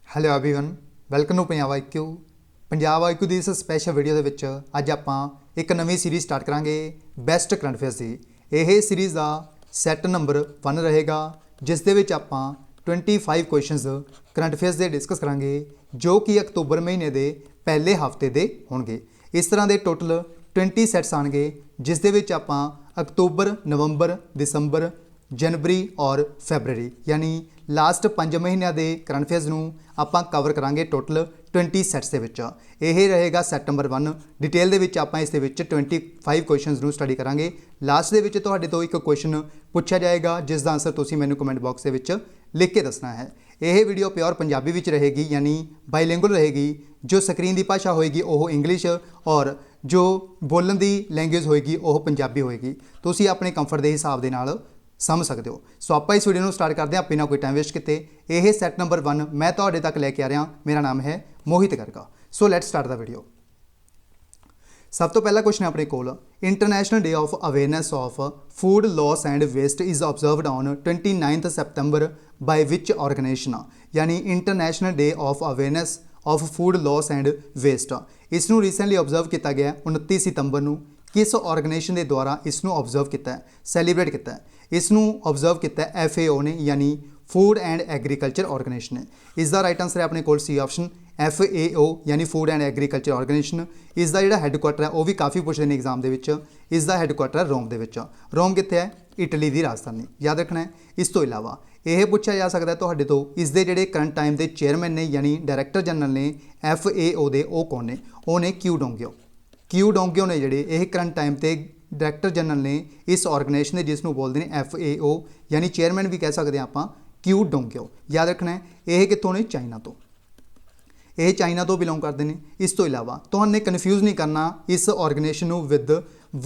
Hello everyone welcome to Punjab IQ. Punjab IQ ਦੀ ਇਸ special video ਦੇ ਵਿੱਚ ਅੱਜ ਆਪਾਂ ਇੱਕ ਨਵੀਂ ਸੀਰੀਜ਼ ਸਟਾਰਟ ਕਰਾਂਗੇ ਬੈਸਟ ਕਰੰਟ ਅਫੇਅਰਸ ਦੀ। ਇਹ ਸੀਰੀਜ਼ ਦਾ ਸੈੱਟ ਨੰਬਰ 1 ਰਹੇਗਾ ਜਿਸ ਦੇ ਵਿੱਚ ਆਪਾਂ 25 ਕੁਐਸਚਨਸ ਕਰੰਟ ਅਫੇਅਰਸ ਦੇ ਡਿਸਕਸ ਕਰਾਂਗੇ ਜੋ ਕਿ ਅਕਤੂਬਰ ਮਹੀਨੇ ਦੇ ਪਹਿਲੇ ਹਫਤੇ ਦੇ ਹੋਣਗੇ। ਇਸ ਤਰ੍ਹਾਂ ਦੇ ਟੋਟਲ 20 ਸੈੱਟਸ ਆਣਗੇ ਜਿਸ ਦੇ ਵਿੱਚ ਆਪਾਂ ਅਕਤੂਬਰ, ਨਵੰਬਰ, ਦਸੰਬਰ, जनवरी और फैबररी यानी लास्ट 5 महीनों के करंट अफेयर्स ਨੂੰ ਆਪਾਂ कवर करांगे टोटल 20 सैट्स ਦੇ ਵਿੱਚ। ਇਹ ਰਹੇਗਾ सैट नंबर 1। डिटेल ਦੇ ਵਿੱਚ ਆਪਾਂ ਇਸ ਦੇ ਵਿੱਚ 25 ਕੁਐਸਚਨਸ ਨੂੰ ਸਟੱਡੀ ਕਰਾਂਗੇ। ਲਾਸਟ ਦੇ ਵਿੱਚ ਤੁਹਾਡੇ ਤੋਂ ਇੱਕ ਕੁਐਸਚਨ ਪੁੱਛਿਆ ਜਾਏਗਾ ਜਿਸ ਦਾ ਆਨਸਰ ਤੁਸੀਂ ਮੈਨੂੰ ਕਮੈਂਟ ਬਾਕਸ ਦੇ ਵਿੱਚ ਲਿਖ ਕੇ ਦੱਸਣਾ ਹੈ। ਇਹ ਵੀਡੀਓ ਪਿਓਰ ਪੰਜਾਬੀ ਵਿੱਚ ਰਹੇਗੀ यानी ਬਾਈਲਿੰਗੁਅਲ ਰਹੇਗੀ। जो ਸਕਰੀਨ ਦੀ ਭਾਸ਼ਾ ਹੋਏਗੀ ਉਹ ਇੰਗਲਿਸ਼ और जो ਬੋਲਣ ਦੀ ਲੈਂਗੁਏਜ ਹੋਏਗੀ ਉਹ ਪੰਜਾਬੀ ਹੋਏਗੀ। ਤੁਸੀਂ ਆਪਣੇ ਕੰਫਰਟ ਦੇ ਹਿਸਾਬ ਦੇ ਨਾਲ समझ सकते हो। सो आप इस वीडियो को स्टार्ट करते हैं बिना कोई टाइम वेस्ट किए। यह सैट नंबर 1 मैं तुहाडे तक लैके आ रहा। मेरा नाम है Mohit Garga. So let's start the video. सब तो पहला क्वेश्चन है अपने कोल, international day of awareness of food loss and waste is observed on 29 September by which organisation. यानी international day of awareness of food loss and waste इसनों recently observe किया गया 29 सितंबर को। किस ऑर्गेनाइजेशन के द्वारा इसनों ऑब्जर्व किया है, सैलीब्रेट किया है? इसनों ऑब्जर्व किया FAO ने यानी फूड एंड एग्रीकल्चर ऑर्गेनाइजेशन ने। इसका राइट आंसर है अपने कोल सी ऑप्शन FAO यानी फूड एंड एग्रीकल्चर ऑर्गेनाइजेशन। इसका जो हैडकुआटर है वह भी काफ़ी पूछते हैं एग्जाम के। इसका हैडकुआटर है रोम के। रोम कितने है? इटली की राजधानी, याद रखना है। इस तो इलावा यह पूछा जा सकता है तुहाडे तो इसके जोड़े करंट टाइम के चेयरमैन ने यानी डायरैक्टर जनरल ने FAO के वो कौन ने? वो ने क्यू डोंगियो ने जोड़े यह करंट टाइम के डायरैक्टर जनरल ने इस ऑर्गेनाइजेशन के जिसनों बोलते हैं FAO यानी चेयरमैन भी कह सकते हैं आप क्यू डोंगियो। याद रखना है यह कितों ने? चाइना तो। यह चाइना तो बिलोंग करते हैं। इस तो इलावा तुहाने कन्फ्यूज़ नहीं करना इस organisation with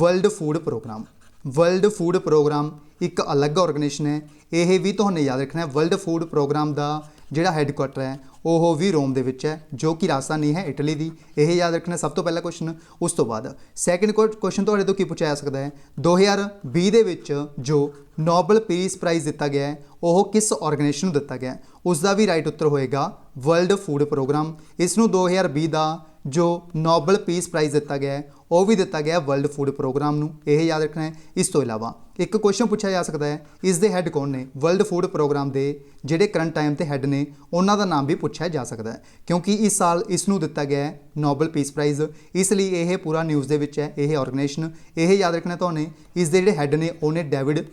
World Food Programme. World Food Programme एक अलग ऑर्गेनाइजेशन है। यह भी तुहाने याद रखना है। वर्ल्ड फूड प्रोग्राम का जोड़ा हैडकुआटर है वह भी रोम के है जो कि राजधानी है इटली की। यह याद रखना सब तो पहला क्वेश्चन। उस तो बाद सैकेंड क्वेश्चन तुहाडे तो की पूछा जा सकता है 2020 के विच जो नोबल पीस प्राइज़ दिता गया है वह किस ऑर्गेनाइजेशन को दिता गया है? उसका भी राइट उत्तर होएगा वर्ल्ड फूड प्रोग्राम। इसनों 2020 का जो नोबल पीस प्राइज़ दिता गया है वह भी दिता गया वर्ल्ड फूड प्रोग्राम नूं। यह याद रखना है। इस तो इलावा एक क्वेश्चन पूछा जा सकता है इस दे हैड कौन ने? वर्ल्ड फूड प्रोग्राम के जोड़े करंट टाइम के हैड ने उन्हों का नाम भी पूछा जा सकता है क्योंकि इस साल इसनों दिता गया है नोबल पीस प्राइज़। इसलिए यह पूरा न्यूज़ के विच है यह ऑर्गेनाइजेशन। यह याद रखना तो इस दे जोड़े हैड ने उन्हें डेविड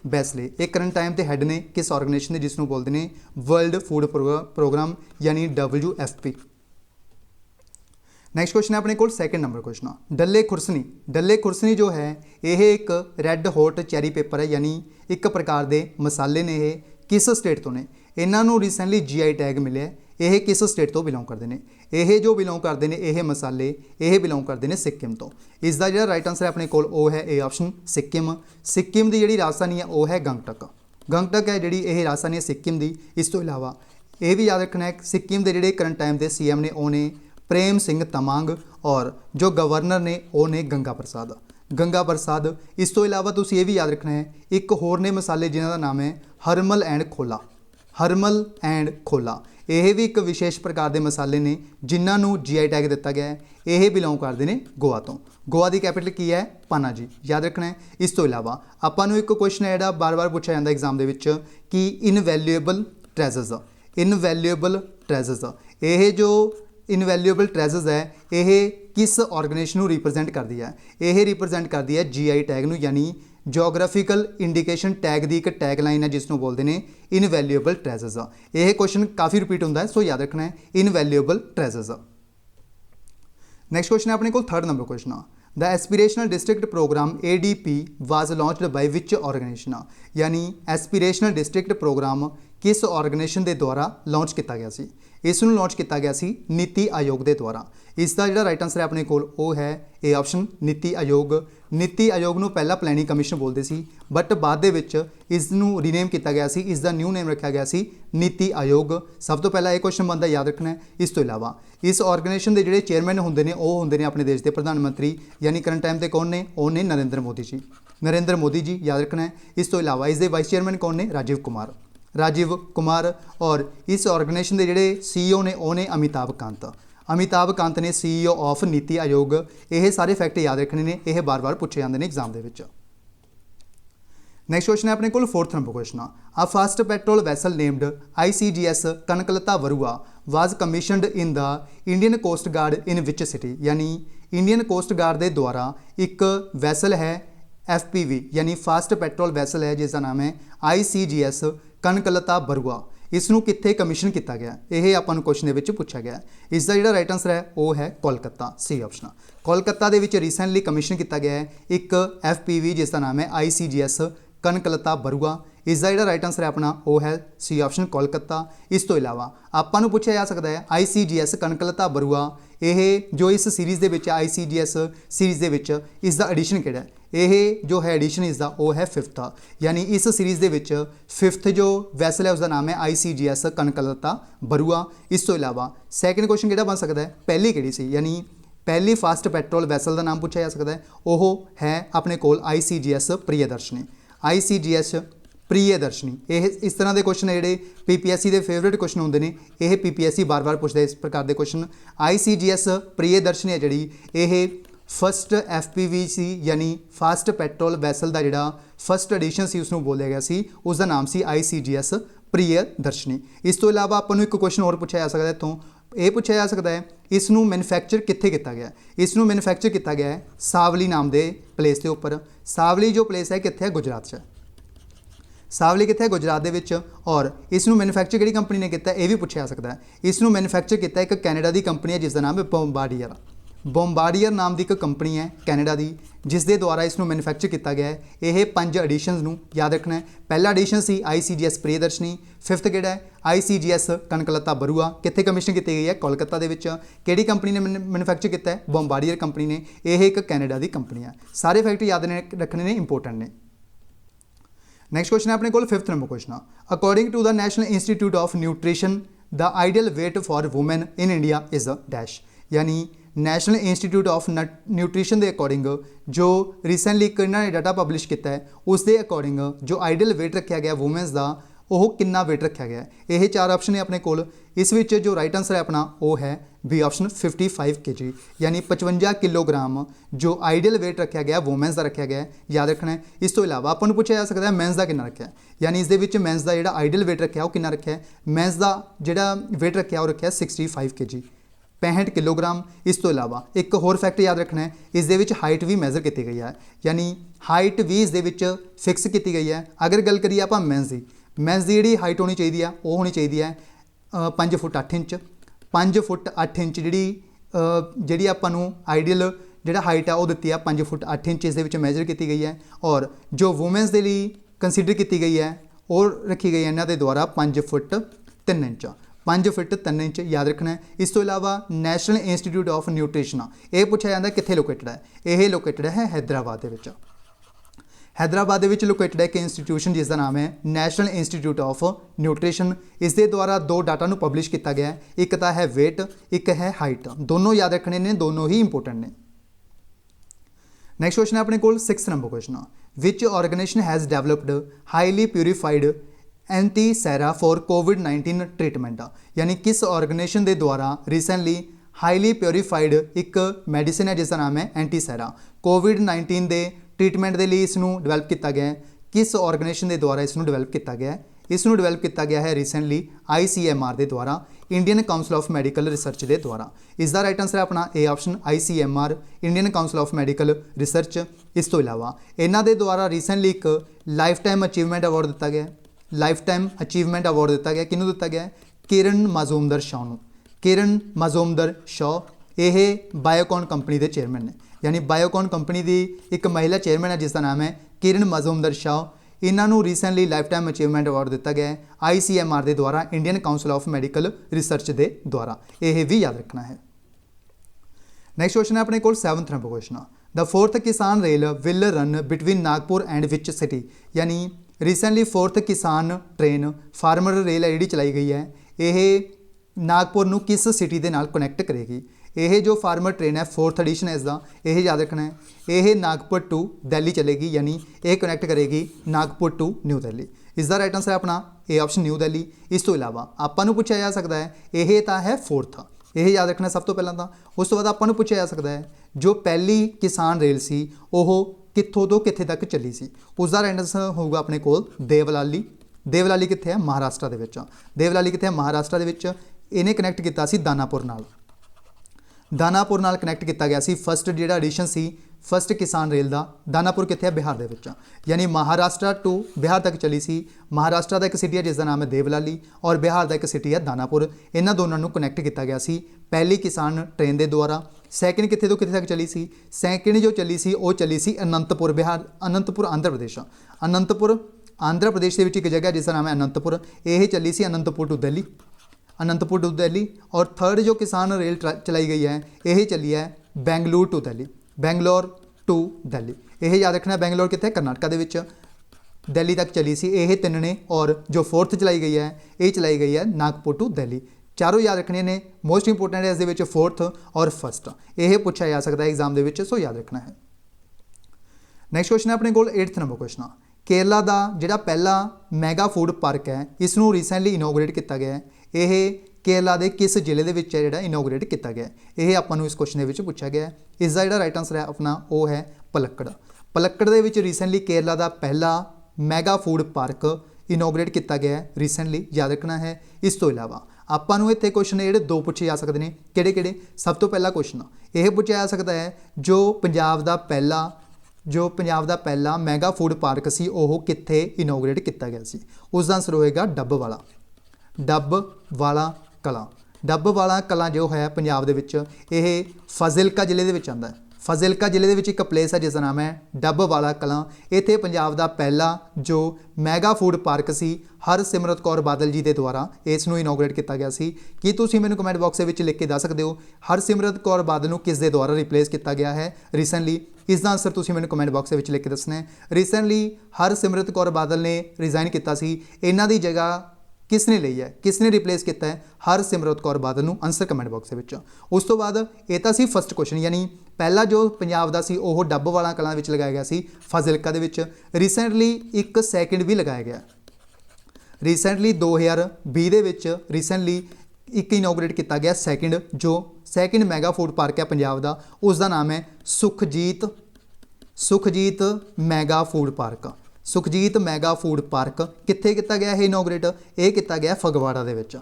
बेसले एक करंट टाइम के हैड ने किस ऑर्गेनाइजेशन के जिसनों बोलते हैं वर्ल्ड फूड प्रोग्राम यानी WFP। नैक्सट क्वेश्चन है अपने को सैकेंड नंबर क्वेश्चन डल्ले खुरसनी जो है यह एक रैड हॉट चैरी पेपर है यानी एक प्रकार के मसाले ने। यह किस स्टेट तो ने? इन्हों रिसेंटली GI टैग मिले। यह किस स्टेट तो बिलोंग करते हैं? यह जो बिलोंग करते हैं यह मसाले यह बिलोंग करते हैं सिक्किम तो। इसका जो राइट आंसर है अपने को है ए ऑप्शन सिक्किम। सिक्किम की जी राजधानी है वह है गंगटक है जी यह राजधानी है सिक्किम की। इस तो इलावा यह भी याद रखना है सिक्किम के जोड़े करंट टाइम के CM ने उन्हें प्रेम सिंह तमांग और जो गवर्नर ने वो ने गंगा प्रसाद। इस तो इलावा तुसीं ये भी याद रखना है एक होर ने मसाले जिन्हों का नाम है हरमल एंड खोला। यह भी एक विशेष प्रकार के मसाले ने जिन्होंने GI टैग दिता गया है। यह बिलोंग करते हैं गोवा तो। गोवा की कैपिटल की है पनाजी, याद रखना है। इस तो इलावा आपां एक क्वेश्चन है जो बार बार पूछा जाता एग्जाम के कि इनवैल्यूएबल ट्रेजर्स यह जो इनवैल्यूएबल ट्रेजर्स है यह किस ऑर्गेनाइजेशन को रिप्रजेंट करती है? यह रिप्रजेंट करती है GI टैग नूं यानी जोग्राफिकल इंडिकेशन टैग की एक टैग लाइन है जिसनों बोलते हैं इनवैल्यूएबल ट्रेजर्स। यह क्वेश्चन काफ़ी रिपीट होता है सो याद रखना है इनवैल्यूएबल ट्रेजर्स। नैक्सट क्वेश्चन है अपने को third number question the aspirational district programme ADP was launched by which organisation. यानी एस्पिरेशनल डिस्ट्रिक्ट प्रोग्राम किस ऑर्गेनाइजेशन के द्वारा लॉन्च किया गया सी? इसनों लॉन्च किया गया सी नीति आयोग के द्वारा। इसका जो राइट आंसर है अपने को वो है ए ऑप्शन नीति आयोग। नीति आयोग नूं पहला प्लैनिंग कमीशन बोलते सी बट बाद इसनूं रीनेम किया गया सी। इसका न्यू नेम रखा गया सी नीति आयोग। सब तो पहला एक क्वेश्चन बनता याद रखना है। इस तो इलावा इस ऑर्गेनाइजेशन के जोड़े चेयरमैन होंगे ने वो होंगे ने अपने देश के प्रधानमंत्री यानी करंट टाइम पर कौन ने? वो ने नरेंद्र मोदी जी, याद रखना है। इस तो इलावा इसके वाइस चेयरमैन कौन ने? राजीव कुमार। राजीव कुमार। और इस ऑर्गेनाइजेशन के जिहड़े CEO ने वो ने अमिताभ कांत। अमिताभ कांत ने CEO ऑफ नीति आयोग। ये सारे फैक्ट याद रखने ने, यह बार बार पूछे जाते हैं एग्जाम के विच। नैक्सट क्वेश्चन है अपने को 4th number question. A fast patrol vessel named ICGS Kanaklata Barua was commissioned in the Indian Coast Guard in which city. यानी इंडियन कोस्ट गार्ड के द्वारा एक वैसल है FPV यानी फास्ट पेट्रोल वैसल है जिसका नाम है ICGS कनकलता बरुआ। इसनों कित्थे कमीशन किया गया, यह अपन क्वेश्चन के पूछा गया। इसका जो राइट आंसर है वो है कोलकाता, सी ऑप्शन। कोलकाता के रिसेंटली कमीशन किया गया है एक FPV जिसका नाम है ICGS कनकलता बरुआ। इसका जो राइट आंसर है अपना वो है सी ऑप्शन कोलकाता। इस तो इलावा आपको पूछा जा सकता है ICGS कनकलता बरुआ ये जो इस सीरीज़ के ICGS सीरीज़ के इसका एडिशन किहड़ा है, यह जो है एडिशन इसका वो है 5th। यानी इस सीरीज़ के 5th जो वैसल है उसका नाम है ICGS कनकलता बरुआ। इस तो इलावा सैकेंड क्वेश्चन किहड़ा बन सकता है, पहली किहड़ी सी, यानी पहली फास्ट पेट्रोल वैसल का नाम पूछा जा सकता है, वह है अपने कोल ICGS प्रियदर्शनी। ICGS प्रियदर्शनी। यह इस तरह के क्वेश्चन है जोड़े PPSC के फेवरेट क्वेश्चन होंगे ने, यह PPSC बार बार पूछता है इस प्रकार के क्वेश्चन। ICGS प्रियदर्शनी है जी, यह फस्ट FPV सी यानी फास्ट पेट्रोल वैसल का जोड़ा फस्ट एडिशन से उसको बोलिया गया सी, उसका नाम सी ICGS प्रियदर्शनी। इस तो इलावा आपको एक क्वेश्चन और पूछा जा सकता है, इतों ये पूछा जा सकता है इसनों मैन्युफैक्चर कित्थे किया गया। इसनों मैन्युफैक्चर किया गया है सावली नाम के प्लेस के उपर। सावली जो प्लेस है कित्थे है, गुजरात से। सावली कित्थे है, गुजरात के विच। और इसनों मैन्युफैक्चर किहड़ी कंपनी ने किया, यह भी पूछा जा सकता है। इसनों मैन्युफैक्चर किया एक कैनेडा की कंपनी है जिसका नाम है बॉम्बार्डियर। बॉम्बार्डियर नाम की एक कंपनी है कैनेडा की जिस दे द्वारा इसनों मैन्युफैक्चर किया गया है। यह 5 एडिशनस नूं याद रखना है। पहला एडिशन सी ICGS प्रियदर्शनी। 5th किहड़ा है ICGS कनकलता बरुआ। कित्थे कमीशन की गई है, कोलकाता के विच। किहड़ी कंपनी ने मैन्युफैक्चर किया है, बॉम्बार्डियर कंपनी ने। यह एक कैनेडा की कंपनी है। सारे फैक्ट याद रखने ने इंपोर्टेंट ने। नैक्सट क्वेश्चन है अपने को 5th number question. According to the National Institute of Nutrition the ideal weight for women in India is dash. यानी नैशनल इंस्टीट्यूट ऑफ न्यूट्रिशन के अकॉर्डिंग जो रिसेंटली एक इन्होंने डाटा पब्लिश किया है उसके अकॉर्डिंग जो आइडियल वेट रखा गया वूमेंस का वो कितना वेट रखा गया है। यह 4 ऑप्शन है अपने कोल। इस विच जो राइट आंसर है अपना वो है बी ऑप्शन 55 kg यानी 55 किलोग्राम जो आइडियल वेट रखा गया वूमेंस का रखा गया है, याद रखना है। इस तो इलावा अपन पूछा जा सकता है मैंस का कितना रखा है, यानी इस मैंस का जो आइडियल वेट रखा वो कितना रखा है। मैंस का जो वेट रखा वो रखा 65 kg 65 किलोग्राम। इस तो इलावा एक होर फैक्ट याद रखना है, इस हाइट भी मैजर की गई है, यानी हाइट भी इस फिक्स की गई है। अगर गल करिए आप मैंस की जी हाइट होनी चाहिए वो होनी चाहिए है 5 फुट 8 इंच। 5 फुट 8 इंच जी आपू आइडियल जोड़ा हाइट है वो दी है 5 फुट 8 इंच इस मैजर की गई है। और जो वूमेंस के लिए कंसीडर की गई है और रखी गई है इन्हों के द्वारा 5 फुट 3 इंच 5 फुट 3 इंच याद रखना है। इस तो इलावा नैशनल इंस्टीट्यूट ऑफ न्यूट्रिशन ये पूछा जाता है कित्थे लोकेटेड है, यह लोकेटेड है हैदराबाद के। हैदराबाद के लोकेटेड एक इंस्टीट्यूशन जिसका नाम है नैशनल इंस्टीट्यूट ऑफ न्यूट्रिशन। इसके द्वारा 2 डाटा को पब्लिश किया गया है, एक तो है वेट एक है हाइट। दोनों याद रखने ने, दोनों ही इंपोर्टेंट ने। नैक्सट क्वेश्चन है अपने को 6th number question. Which organisation has developed highly purified antisera for COVID-19 treatment. यानी किस ऑर्गेनाइजेशन के द्वारा रिसेंटली हाईली प्यूरीफाइड एक मैडिसिन है जिसका नाम है एंटीसेरा COVID-19 के ट्रीटमेंट के लिए इसनों डिवेलप किया गया है। किस ऑर्गेनाइजेशन के द्वारा इसनों डिवेलप किया गया है, इसनों डिवेलप किया गया है रिसेंटली ICMR के द्वारा, Indian council of medical research के द्वारा। इसका राइट आंसर है अपना A option ICMR Indian council of medical research. इस तो इलावा इन्हों के द्वारा रिसेंटली एक लाइफ टाइम अचीवमेंट अवार्ड दिता गया। लाइफ टाइम अचीवमेंट अवार्ड दिता गया किनू दिता गया, किरण मजूमदार शॉ नूं। किरण मजूमदार शॉ ये बायोकॉन कंपनी के चेयरमैन ने, यानी बायोकॉन कंपनी की एक महिला चेयरमैन है जिसका नाम है किरण मजूमदार शॉ। इन्हों recently life time achievement award दिता गया है ICMR के द्वारा, Indian council of medical research के द्वारा। यह भी याद रखना है। नैक्सट क्वेश्चन है अपने को 7th number question. The 4th किसान rail will run between Nagpur and which city. यानी रिसेंटली 4th किसान ट्रेन फार्मर रेल है जी चलाई गई है, यह नागपुर नूं किस सिटी के नाल कनैक्ट करेगी। ਇਹ ਜੋ ਫਾਰਮਰ ट्रेन है 4th एडिशन है इसका, यह याद रखना है। यह नागपुर टू दिल्ली चलेगी, यानी ये कनैक्ट करेगी नागपुर टू न्यू दिल्ली। इसका राइट आंसर है अपना ए ऑप्शन न्यू दिल्ली। इस तो इलावा आपां नूं पूछा जा सकता है यह तो है 4th, यह याद रखना सब तो पहला। तो उस तो बाद आपां नूं पूछा जा सकता है जो पहली किसान रेल सी वो कित्थों तो कित्थे तक चली सी, उसका राइट आंसर होगा अपने कोल देवलाली। देवलाली कित्थे है? महाराष्ट्र दे विच। देवलाली कित्थे है? महाराष्ट्र दे विच। इहने कनैक्ट किया सी दानापुर नाल, दानापुर नाल कनैक्ट किया गया सी। फस्ट जिहड़ा एडिशन सी फस्ट किसान रेल का, दानापुर कित्थे है? बिहार दे विच, यानी महाराष्ट्र टू बिहार तक चली सी। महाराष्ट्र का एक सिटी है जिसका नाम है देवलाली और बिहार का एक सिटी है दानापुर। इन्हां दोनों नूं कनैक्ट किया गया सी पहली किसान ट्रेन के द्वारा। सैकेंड कित्थे तो कित्थे तक चली सी? सैकेंड जो चली सी वो चली सी अनंतपुर बिहार, अनंतपुर आंध्र प्रदेश। अनंतपुर आंध्र प्रदेश के एक जगह जिसका नाम है अनंतपुर, यह चली सी अनंतपुर टू दिल्ली, अनंतपुर टू दिल्ली। और थर्ड जो किसान रेल चलाई गई है यह चली है बेंगलुरु टू दिल्ली, बेंगलोर टू दिल्ली। यह याद रखना बेंगलोर कित्थे? कर्नाटका दे विच। दिल्ली तक चली सी यह तीन ने, और जो 4th चलाई गई है ये चलाई गई है नागपुर टू दिल्ली। चारों याद रखने ने। मोस्ट इंपोर्टेंट है इस 4th और फस्ट, यह पूछा जा सकता है एग्जाम के, सो याद रखना है। नैक्सट क्वेश्चन है अपने कोल 8th नंबर क्वेश्चन। केरला का जिहड़ा पहला मैगा फूड पार्क है इसनूं रिसेंटली इनोग्रेट किया गया है, यह केरला के किस जिले के विच है जिहड़ा इनोग्रेट किया गया है। यह आपां नूं इस क्वेश्चन के पूछा गया है। इसका जिहड़ा राइट आंसर है अपना वो है पलक्कड़। पलक्कड़ दे विच रिसेंटली केरला का पहला मैगा फूड पार्क इनोग्रेट किया गया है रिसेंटली, याद रखना है। इस तो इलावा आपां नूं इत्थे क्वेश्चन जिहड़े दो पूछे जा सकते हैं, किहड़े-किहड़े? सब तो पहला क्वेश्चन यह पूछा जा सकता है जो पंजाब का पहला मैगा फूड पार्क सी वो कित्थे इनोग्रेट किया गया सी, उसका आंसर होएगा डब्बवाला, डब्बवाला कलां। डब्बवाला कलां जो है पंजाब दे विच यह फाजिलका जिले दे विच आंदा है। फाजिलका जिले दे विच एक प्लेस है जिसका नाम है डब्बवाला कलां। इत्थे पंजाब का पहला जो मैगा फूड पार्क सी हरसिमरत कौर बादल जी के द्वारा इसनूं इनोग्रेट किया गया सी। कि तुसीं मैनूं कमेंट बॉक्स में लिख के दस सकते हो हरसिमरत कौर बादल नूं किस दे द्वारा रिप्लेस किया गया है रिसेंटली? इसका आंसर तुसीं मैनूं कमेंट बॉक्स में लिख के दसना है। रिसेंटली हरसिमरत कौर बादल ने रिजाइन किया सी, इन्हां दी जगह किसने ली है, किसने रिप्लेस किया है? हरसिमरत कौर बादल नूं। आंसर कमेंट बॉक्स में। उस तो बाद ये तो सी फस्ट क्वेश्चन, यानी पहला जो पंजाब का सी वो डब्बवाला कलां विच लगाया गया सी फाजिलका दे विच। रिसेंटली एक सैकेंड भी लगाया गया, रिसेंटली 2020 दे विच रिसेंटली एक इनोग्रेट किया गया सैकेंड, जो सैकेंड मैगा फूड पार्क है पंजाब का, उसका नाम है Sukhjit mega food park. Sukhjit mega food park कित्थे किया गया है इनोग्रेट? ये किया गया फगवाड़ा दे विच।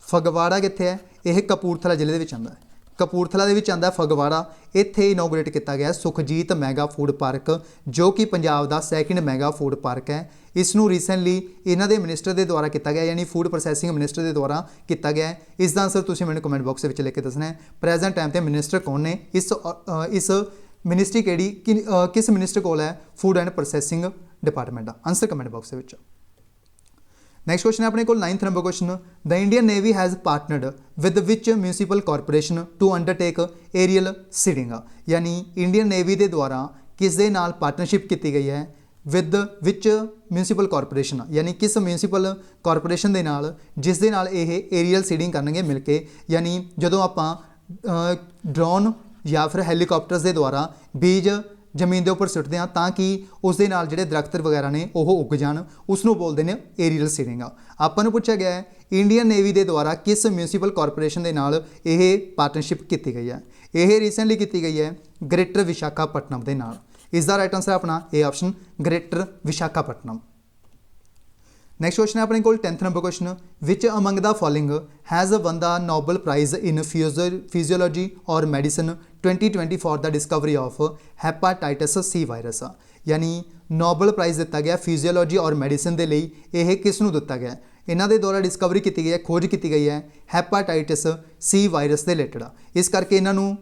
फगवाड़ा कित्थे है? यह कपूरथला जिले के आंदा है, कपूरथला दे विच आंदा फगवाड़ा। इत्थे इनोग्रेट किया गया सुखजीत मैगा फूड पार्क, जो कि पंजाब का सैकेंड मैगा फूड पार्क है। इसनूं रिसेंटली इन्हां दे मिनिस्टर के द्वारा किया गया, यानी फूड प्रोसैसिंग मिनिस्टर के द्वारा किया गया है। इसका आंसर तुसीं मैनूं कमेंट बॉक्स में लिख के दसना है। प्रेजेंट टाइम पर मिनिस्टर कौन ने? इस मिनिस्ट्री किहड़ी किस मिनिस्टर कोल है food and processing department? Answer comment box में। नैक्सट क्वेश्चन है अपने को 9th number question. The Indian Navy has partnered with which municipal corporation to undertake aerial seeding, यानी इंडियन नेवी के द्वारा किस दे नाल पार्टनरशिप की गई है? विद विच म्यूनसिपल कॉरपोरेशन, यानी किस म्यूनसिपल कॉरपोरेशन के नाल जिस दे नाल ये एरियल सीडिंग करनगे मिल के, यानी जदों आपां ड्रोन या फिर हैलीकॉप्टर्स के द्वारा बीज जमीन के उपर सुट्टते हैं ताकि उस दे नाल जिहड़े दरख्त वगैरह ने वो उग जाण, उसनूं बोलते हैं एरियल सीडिंग। आपां नूं पूछा गया है इंडियन नेवी के द्वारा किस म्यूनसिपल कॉरपोरेशन के नाल यह पार्टनरशिप की गई है? यह रिसेंटली की गई है ग्रेटर विशाखापट्टनम के नाल। इसका राइट आंसर अपना A option greater Visakhapatnam. Next question है अपने को 10th number question. Which among the following has won the Nobel prize in physiology और medicine 2020 for the discovery of hepatitis C virus, यानी नोबल प्राइज दिता गया physiology और medicine के लिए, यह किसनूं दिता गया? इन्हां दे द्वारा डिस्कवरी की गई है, खोज की गई है हैपाटाइटिस सी वायरस के रिलेटेड। इस करके इन्हां नूं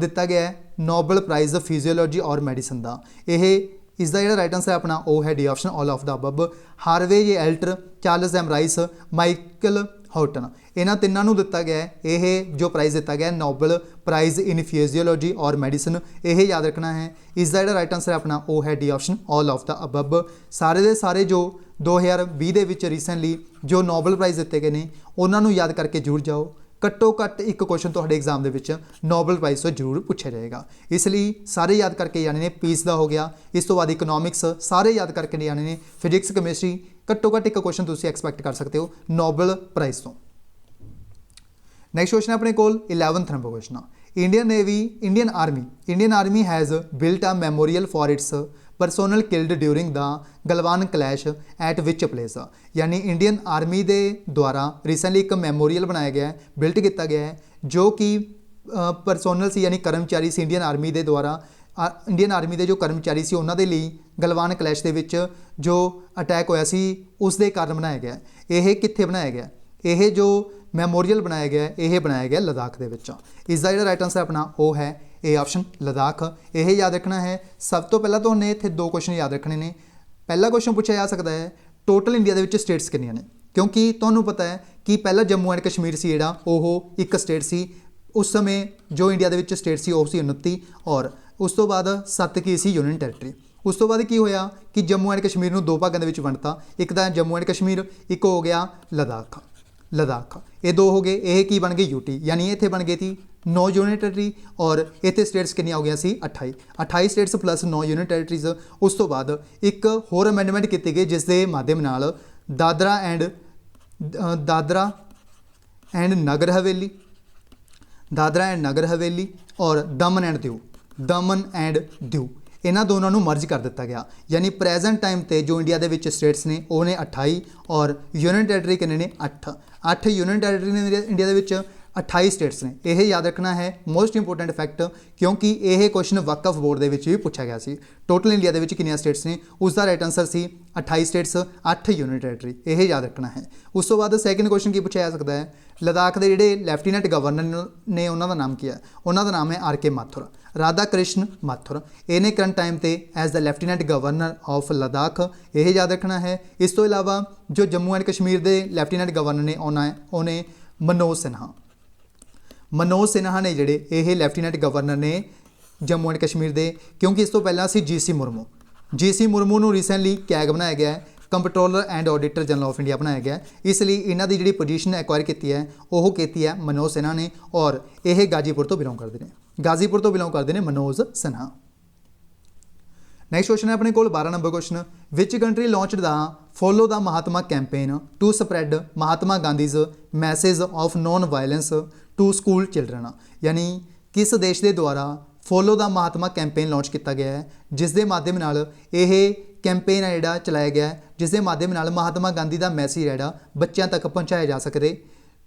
दिता गया है नोबल प्राइज फिजियोलॉजी और मेडिसिन का। यह इसका जो राइट आंसर है अपना वो है D option all of the above. Harvey J Alter, Charles M Rice, Michael Houghton, इन्होंने तिनों दिता गया है यह जो प्राइज़ दिता गया नोबल प्राइज़ इन फिजियोलॉजी और मेडिसिन, यह याद रखना है। इसका जो राइट आंसर है अपना वो है D option all of the above. सारे के सारे जो 2020 के रिसेंटली जो नोबल प्राइज़ दिते गए हैं उन्होंने याद करके जुड़ जाओ, घट्टो घट्ट एक क्वेश्चन तुहाडे एग्जाम दे विच नोबल प्राइज़ तो जरूर पूछा जाएगा। इसलिए सारे याद करके जाने ने। पीस का हो गया, इस तो बाद इकोनॉमिक्स सारे याद करके जाने ने। फिजिक्स केमिस्ट्री घट्टो घट्ट एक क्वेश्चन तुसीं एक्सपैक्ट कर सकते हो नोबल प्राइज़ तो। नैक्सट क्वेश्चन अपने कोल 11th number question. Indian Army has built a memorial for its personnel killed during the Galwan clash at which place. यानी इंडियन आर्मी के द्वारा रिसेंटली एक मैमोरीयल बनाया गया है, बिल्ट किया गया है, जो कि परसोनल सी यानी कर्मचारी सी इंडियन आर्मी के द्वारा इंडियन आर्मी के जो कर्मचारी से उन्होंने लिए गलवान क्लैश के विच जो अटैक होया सी उस दे कारण बनाया गया। यह कित्थे बनाया गया? यह जो मैमोरीयल बनाया गया, यह बनाया गया लद्दाख के विच। इसका जो राइट आंसर अपना वो है ए ऑप्शन लद्दाख। यह याद रखना है। सब तो पहला तो हमने इत्थे दो क्वेश्चन याद रखने ने। पहला क्वेश्चन पूछा जा सकता है टोटल इंडिया के स्टेट्स कितनियां ने, क्योंकि तुहानूं पता है कि पहला जम्मू एंड कश्मीर सी जिहड़ा ओह एक स्टेट सी। उस समय जो इंडिया के स्टेट सी वो सी 29 और उस तो बाद 7 की सी यूनियन टैरेटरी। उस तो बाद की होया कि जम्मू एंड कश्मीर नूं दो भागों के वंडता, एक तो जम्मू एंड कश्मीर, एक हो गया लद्दाख। ये दो हो गए, ये की बन गए यूटी, यानी इत्थे बन गई थी 9 यूनियन टैरेटरी और इत्थे स्टेट्स कितनी हो गया सी 28 स्टेट्स प्लस 9 यूनियन टैरेटरीज। उस तो बाद एक होर अमेंडमेंट की गई जिस दे माध्यम नाल दादरा एंड नगर हवेली और दमन एंड दीव इन्हां दोनों नूं मर्ज कर दिता गया। यानी प्रेजेंट टाइम ते जो इंडिया दे विच स्टेट्स ने वो ने 28 और यूनियन टैरेटरी कितने ने 8 यूनियन टैरेटरी ने इंडिया दे विच 28 स्टेट्स ने। यह याद रखना है मोस्ट इंपोर्टेंट फैक्ट, क्योंकि यह क्वेश्चन वक्फ बोर्ड के भी पूछा गया सी। टोटल इंडिया के कितने स्टेट्स ने, उसका right answer C 28 states 8 union territory. यह याद रखना है। उस तो बाद सैकेंड क्वेश्चन की पूछा जा सकता है लद्दाख के जोड़े लैफ्टीनेंट गवर्नर ने उन्होंने नाम की है, उन्होंने नाम है आर के माथुर, राधा कृष्ण माथुर। इन्हें करंट टाइम पे as the lieutenant governor of Ladakh. यह याद रखना है। इस तो इलावा जो जम्मू एंड कश्मीर के लैफ्टीनेंट गवर्नर ने उन्हें मनोज सिन्हा ने जोड़े ये लैफ्टीनेंट गवर्नर ने जम्मू एंड कश्मीर के। क्योंकि इस तो पहला सी जी सी मुर्मू नूं रिसेंटली कैग बनाया गया है, comptroller and auditor general of India बनाया गया। इसलिए इन्हों की जी पोजीशन एक्वायर की है वह की है मनोज सिन्हा ने, और यह गाजीपुर तो बिलोंग करते हैं मनोज सिन्हा। नैक्सट क्वेश्चन है अपने को 12 number question. Which country launch the follow the Mahatma campaign to spread Mahatma Gandhi's message of non violence to school children. यानी किस देश के द्वारा follow the Mahatma campaign launch किया गया है, जिस दे माध्यम नाल यह कैंपेन है जिहड़ा चलाया गया है, जिस दे माध्यम नाल महात्मा गांधी का मैसेज है बच्चों तक पहुँचाया जा सके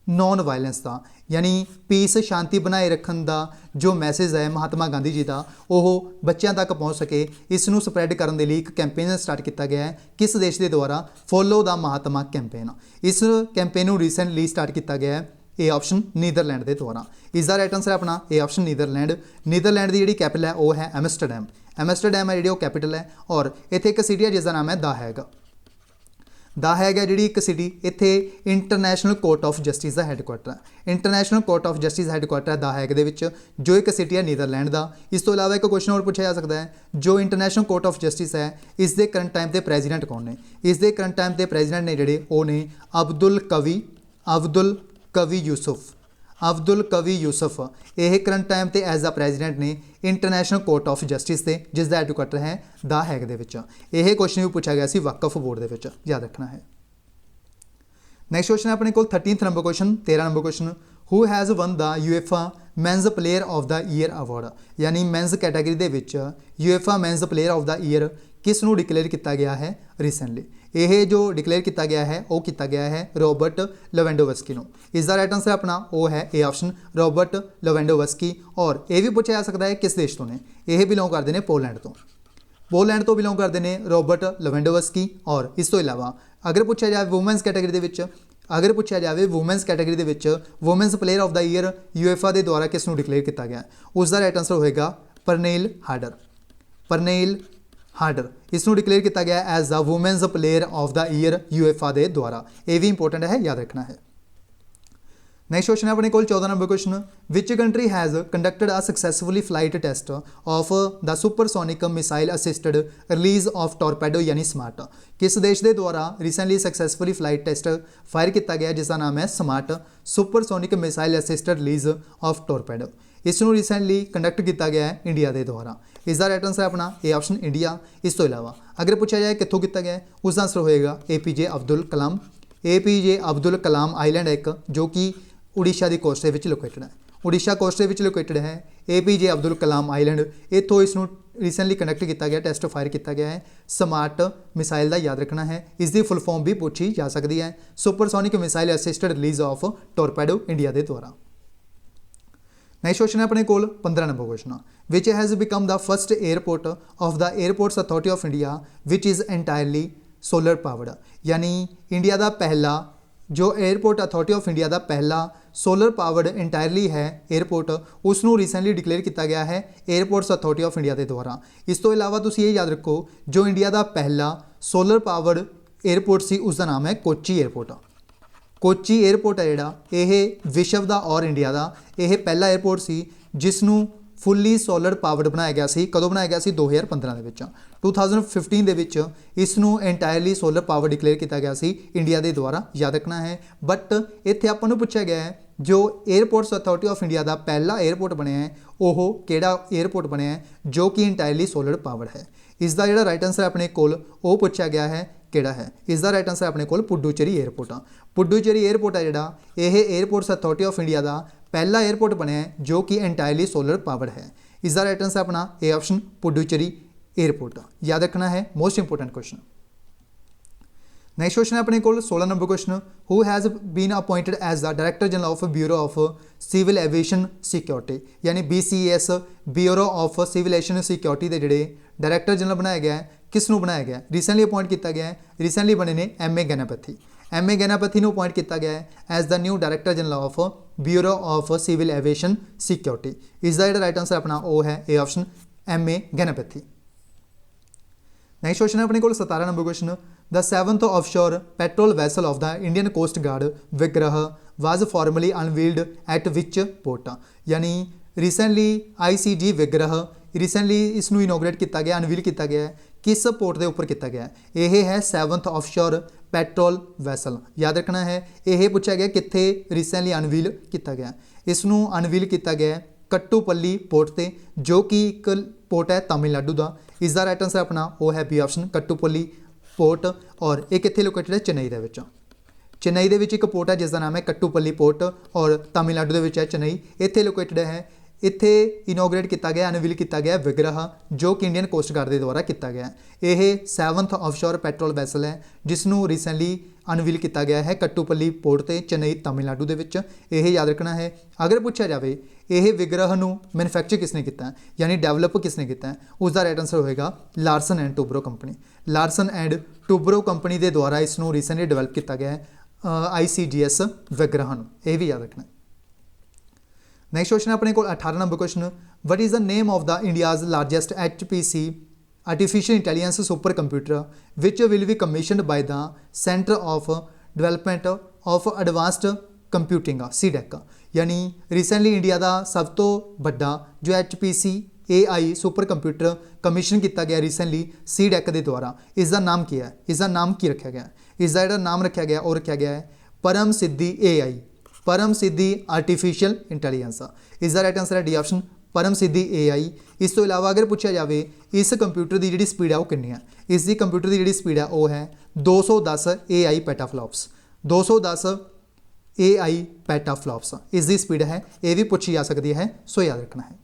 नॉन वायलेंस का। यानी पीस शांति बनाए रखने का जो मैसेज है महात्मा गांधी जी का वो बच्चों तक पहुँच सके, इसनूं स्प्रैड करने के लिए एक कैंपेन स्टार्ट किया गया है। किस देश के द्वारा? Follow the Mahatma campaign. इस कैंपेन को रिसेंटली स्टार्ट किया गया है ए ऑप्शन नीदरलैंड के द्वारा। इसका राइट आंसर है अपना ए ऑप्शन नीदरलैंड की जी कैपिटल है वो है एमस्टरडैम है जी कैपिटल है। और इत्थे एक सिटी है जिसका नाम है द हैग है जी एक सिटी। इत्थे इंटरनेशनल कोर्ट ऑफ जस्टिस का हैडकुआटर है, international court of justice headquarter है द हैग दे विच, जो एक सिटी है नीदरलैंड का। इस तो इलावा एक क्वेश्चन और पूछा जा सकता है जो इंटरनेशनल कोर्ट ऑफ जस्टिस है इसके करंट टाइम के प्रेजिडेंट कौन ने? इसके करंट टाइम के प्रेजिडेंट ने जोड़े वो ने अब्दुल कवी यूसुफ। यह करंट टाइम पे एज द प्रेजिडेंट ने इंटरनेशनल कोर्ट ऑफ जस्टिस से, जिसका हैडकुआटर है द हैग दे विच। यह क्वेश्चन भी पूछा गया सी वक्फ बोर्ड के विच, याद रखना है। नैक्सट क्वेश्चन है अपने को 13th number question 13 number question. Who has won the UEFA men's player of the year award. यानी मैनस कैटेगरी के which UEFA men's player of the year किसनूं डिकलेयर किया गया है रिसेंटली? यह जो डिकलेयर किया गया है वो किया गया है रॉबर्ट लेवेंडोवस्की नूं। इसका राइट आंसर अपना वो है ए ऑप्शन रॉबर्ट लेवेंडोवस्की। और यह भी पूछा जा सकता है किस देश तो ने? यह बिलोंग करते हैं पोलैंड तो बिलोंग करते हैं रॉबर्ट लेवेंडोवस्की। और इस तो इलावा अगर पूछा जाए वूमेंस कैटेगरी के women's player of the year UEFA के द्वारा किसनूं डिकलेयर किया गया, उसका राइट आंसर होएगा परनेल हार्डर। इसनूं डिकलेयर किया गया as the women's player of the year UEFA के द्वारा। यह भी इंपोर्टेंट है, याद रखना है। नेक्स्ट क्वेश्चन है अपने को 14 number question, which country has conducted a successfully flight test of the supersonic missile assisted release of torpedo यानी स्मार्ट। किस देश के द्वारा recently successfully flight test fire किया गया जिसका नाम है SMART supersonic missile assisted release of torpedo. इसनों रिसेंटली कंडक्ट किया गया है इंडिया के द्वारा। इसका राइट आंसर है अपना ए ऑप्शन इंडिया। इस तो इलावा अगर पूछा जाए कितों किया गया है उसका आंसर होएगा APJ Abdul Kalam. APJ Abdul Kalam island एक जो कि उड़ीसा की कोस्ट के लोकेटेड है, उड़ीसा कोस्ट के लोकेटेड है APJ Abdul Kalam island. इतों इसनों recently conduct किया गया टेस्ट फायर किया गया है स्मार्ट मिसाइल का याद रखना है। इसकी फुल फॉर्म भी पूछी जा सकती है supersonic missile assisted release of torpedo India के द्वारा। नेक्स्ट क्वेश्चन है अपने को 15 number question, which has become the first airport of the airports authority of India which is entirely solar powered. यानी इंडिया का पहला जो एयरपोर्ट अथॉरिटी ऑफ इंडिया का पहला सोलर पावर्ड इंटायरली है एयरपोर्ट उसनों रिसेंटली डिक्लेयर किया गया है एयरपोर्ट्स अथॉरिटी ऑफ इंडिया के द्वारा। इस तो इलावा तुसीं ये याद रखो जो इंडिया का पहला सोलर पावर्ड एयरपोर्ट सी उसका नाम है कोची एयरपोर्ट। कोची एयरपोर्ट है जिहड़ा ये विश्व का और इंडिया का यह पहला एयरपोर्ट सी जिसनों फुली सोलर पावर्ड बनाया गया सी। कदों बनाया गया सी 2015 के विच 2015 के विच इसनों एंटायरली सोलर पावर डिक्लेयर किया गया सी इंडिया के द्वारा, याद रखना है। बट इत्थे आपां नूं पूछा गया है जो एयरपोर्ट्स अथॉरिटी ऑफ इंडिया का पहला एयरपोर्ट बनया है वह किहड़ा एयरपोर्ट बनया है जो कि एंटायरली सोलर पावर्ड है। इसका जिहड़ा राइट आंसर अपने कोल वो पूछा गया है किहड़ा है। इसका राइट आंसर अपने कोल पुडुचेरी एयरपोर्ट आ। पुडुचेरी एयरपोर्ट है जिहड़ा यह एयरपोर्ट्स अथॉरिटी ऑफ इंडिया का पहला एयरपोर्ट बनया है जो कि एंटायरली सोलर पावर्ड है। इसका राइट आंसर अपना ए ऑप्शन पुडुचेरी एयरपोर्ट, याद रखना है most important question. Next question है अपने को 16 number question, who has been appointed as the director general of bureau of civil aviation security. यानी BCS bureau of civil aviation security के जोड़े डायरैक्टर जनरल बनाया गया है किसनों बनाया गया रिसेंटली अपॉइंट किया गया है। रिसेंटली बने ने MA गणपति। MA गणपति को अपॉइंट किया गया है as the new director general of bureau of civil aviation security. इसका जो राइट आंसर अपना वो है A option MA Ganapathy. Next question है अपने को 17 number question, the 7th offshore patrol vessel of the Indian Coast Guard Vigraha was formally unveiled at which port. यानी recently ICG Vigraha recently इसनों इनोग्रेट किया गया अनवील किया गया है किस पोर्ट के उपर किया गया है। यह है 7th ऑफशोर पेट्रोल वैसल, याद रखना है। यह पूछा गया कित्थे रिसेंटली अनवील किया गया, इसनों अनवील किया गया है कट्टूपल्ली पोर्ट से जो कि एक पोर्ट है तमिलनाडु का। इसका राइट आंसर अपना वो है बी ऑप्शन कट्टूपल्ली पोर्ट। और एक कित्थे लोकेटेड है चेन्नई के विच। चेन्नई के विच एक पोर्ट है जिसका नाम है कट्टूपल्ली पोर्ट और तमिलनाडु के विच है चेन्नई, इत्थे लोकेटेड है। इत्थे इनोग्रेट किया गया अनवील किया गया विग्रह जो कि इंडियन कोस्ट गार्ड के द्वारा किया गया। यह 7th ऑफशोर पेट्रोल वैसल है जिसनों रिसेंटली अनवील किया गया है कट्टूपल्ली पोर्ट से चेन्नई तमिलनाडु के विच। यह याद रखना है। अगर पूछा जाए यह विग्रह नूं मैनुफैक्चर किसने किया यानी डेवलप किसने किया उसका राइट आंसर होएगा Larsen and Toubro company. Larsen and Toubro company के द्वारा इसनों रिसेंटली डेवलप किया गया है ICGS विग्रह नूं, यह भी याद रखना है। नेक्स्ट क्वेश्चन है अपने को 18 number question, what is the name of the India's largest HPC artificial intelligence super computer which will be commissioned by the centre of development of advanced computing CDEC। यानी रिसेंटली इंडिया का सब तो बड़ा जो HPC AI super computer commission किया गया recently CDEC के द्वारा। इसका नाम क्या है, इसका नाम की रखा गया, इसका जो नाम रखा गया और रखा गया है परम सिद्धि AI, परम सिद्धि आर्टिफिशियल इंटैलिजेंस। इसका राइट आंसर है डी ऑप्शन परम सिद्धि AI। इस तो इलावा अगर पूछा जाए इस कंप्यूटर की जी स्पीड है वो कितनी है, इसकी कंप्यूटर की जी स्पीड है वो है 210 AI पेटाफ्लॉप्स, 210 AI पेटाफ्लॉप्स इसकी स्पीड है। ये भी पूछी जा सकती है, सो याद रखना है।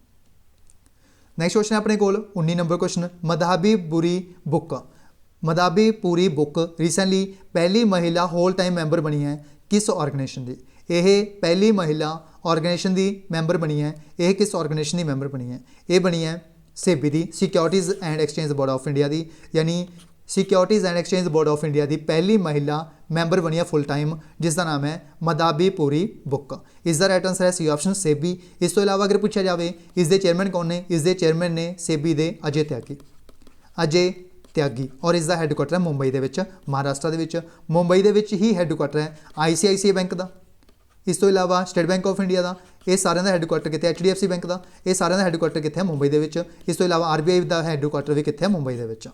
नेक्स्ट क्वेश्चन है अपने को 19 नंबर क्वेश्चन, मधाबी बुरी बुक। मधाबी पूरी बुक रिसेंटली पहली महिला होल टाइम मैंबर बनी है किस ऑर्गेनाइजेशन की। यह पहली महिला ऑर्गेनाइजेशन की मैंबर बनी है, यह किस ऑर्गेनाइजेशन की मैंबर बनी है, ये बनी है सेबी की, securities and exchange board of India की। यानी securities and exchange board of India की पहली महिला मैंबर बनी है फुल टाइम जिसका नाम है मधाबी पूरी बुक। इसका राइट आंसर है सी ऑप्शन सेबी। इस तो इलावा अगर पूछा जाए इसके चेयरमैन कौन ने, इसके चेयरमैन ने सेबी के अजय त्यागी, अजय त्यागी। और इसका हैडकुआटर है मुंबई के महाराष्ट्र के। मुंबई के ही हैडकुआटर है ICICI बैंक का, इस तो इलावा स्टेट बैंक ऑफ इंडिया का ये सारे का हैडकुआटर कितने HDFC बैंक का ये सारे का हैडकुआटर कितने मुंबई के। इस तो इलावा RBI का हैडकुआटर भी कितने मुंबई के।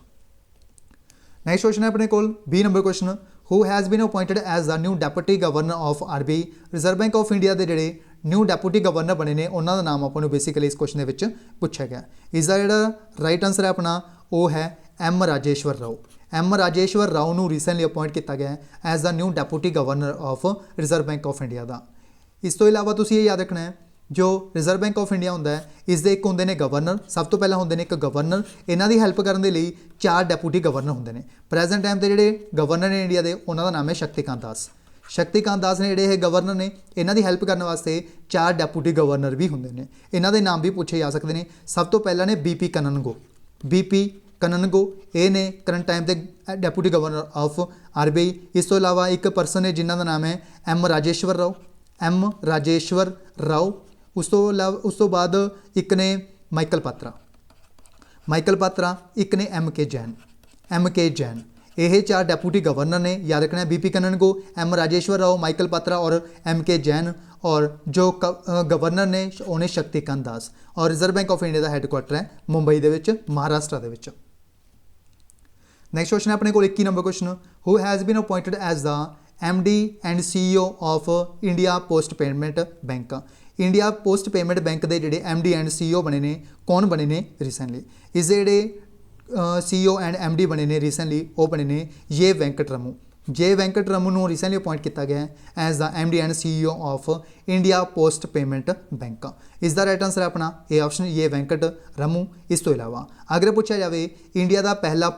नैक्सट क्वेश्चन है अपने को B number question who has been appointed as the new deputy governor of RBI reserve bank of India के जोड़े न्यू डेप्यूटी गवर्नर बने ने उन्हों का नाम आपको बेसिकली इस क्वेश्चन के पूछा गया। इसका जोड़ा राइट आंसर है अपना वो है M राजेश्वर राव। M राजेश्वर राव को रीसेंटली अपॉइंट किया गया as the new deputy governor of reserve bank of India का। इस तो इलावा तुसीं ये याद रखना है जो रिजर्व बैंक ऑफ इंडिया होंदा है इसके एक होंदे ने गवर्नर, सब तो पहला होंदे ने एक गवर्नर, इन्हां दी हैल्प करने के लिए 4 डेप्यूटी गवर्नर होंदे ने। प्रेजेंट टाइम ते जिहड़े गवर्नर ने इंडिया के उन्हां दा नाम है शक्तिकांत दास। शक्तिकांत दास ने जिहड़े गवर्नर ने इन्हां दी हैल्प करने वास्ते 4 डेप्यूटी गवर्नर भी होंदे ने। इन्हां दे नाम भी पूछे जा सकते हैं। सब तो पहला ने BP कननगो। BP कननगो ये ने करंट टाइम के डेप्यूटी गवर्नर ऑफ RBI। इस तो इलावा एक परसन है जिन्हों का नाम है M राजेश्वर राव। M राजेश्वर राव। उस तो बाद एक ने माइकल पात्रा। माइकल पात्रा एक ने MK जैन। MK जैन ये 4 डेप्यूटी गवर्नर ने। याद रखना है BP कननगो, M Rajeshwar Rao, Michael Patra और MK जैन। और जो गवर्नर ने उन्हें शक्तिकांत दास। और रिजर्व बैंक ऑफ इंडिया का हैडकुआटर है मुंबई के महाराष्ट्र के। नैक्सट क्वेश्चन है अपने को 21 number question who has been appointed as the MD and CEO of India post payment bank. India post payment bank के जोड़े MD एंड CEO बने ने कौन बने ने रिसेंटली। इस जोड़े CEO एंड MD बने ने रिसेंटली वो बने ने J वेंकटरमू। J वेंकटरमू को रिसेंटली अपॉइंट किया गया as the MD and CEO of India post payment bank. इसका राइट आंसर है अपना ए ऑप्शन J वेंकटरमू। इस तो इलावा अगर पूछा जाए इंडिया का पहला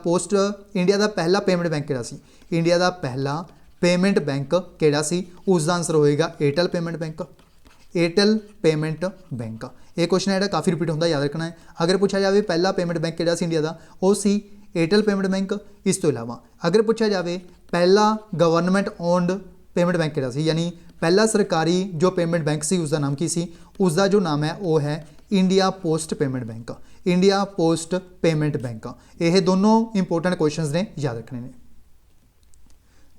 पेमेंट बैंक किहड़ा सी, इंडिया का पहला पेमेंट बैंक किहड़ा सी, उसका आंसर होएगा Airtel payment bank. Airtel payment bank ये क्वेश्चन है काफ़ी रिपीट होता, याद रखना है। अगर पूछा जाए पहला पेमेंट बैंक किहड़ा सी इंडिया का वो सी एयरटेल पेमेंट बैंक। इस तो इलावा अगर पूछा जाए पहला गवर्नमेंट ओन्ड पेमेंट बैंक किहड़ा सी, यानी पहला सरकारी जो पेमेंट बैंक सी उसका नाम की सी, उसका जो नाम है वो है India post payment bank. India post payment bank. ये दोनों इंपोर्टेंट क्वेश्चन ने, याद रखने ने।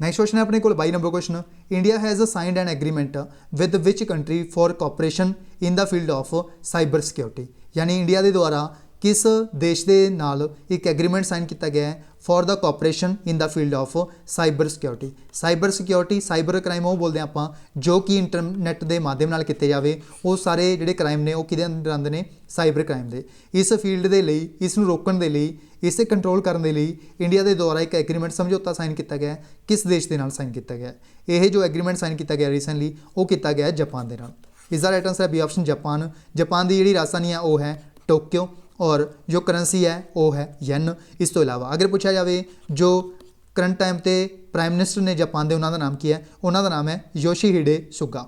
नैक्सट क्वेश्चन है अपने को 22 number question India has signed an agreement with which country for cooperation in the field of cyber security. यानी इंडिया के द्वारा किस देश के नाल एक एग्रीमेंट साइन किया गया है for the cooperation in the field of cyber security. Cyber security cyber crime वो बोलते हैं आप जो कि इंटरनैट के माध्यम नाल किए जाए वो सारे जोड़े क्राइम ने वो किहदे अंदर आते हैं साइबर क्राइम के। इस फील्ड के लिए इसनूं रोकण दे लई इसे कंट्रोल करने के लिए इंडिया के द्वारा एक एग्रीमेंट समझौता साइन किया गया किस देश के नाल साइन किया गया। यह जो एग्रीमेंट साइन किया गया रिसेंटली वो किया गया जापान के नाल। इसका राइट आंसर है बी ऑप्शन जापान। जापान की जी राजधानी है वो है टोक्यो और जो करंसी है वो है येन। इस तो इलावा अगर पूछा जाए जो करंट टाइम पे प्राइम मिनिस्टर ने जापान के उन्होंने नाम की है, उन्होंने नाम है योशीहिडे सुगा।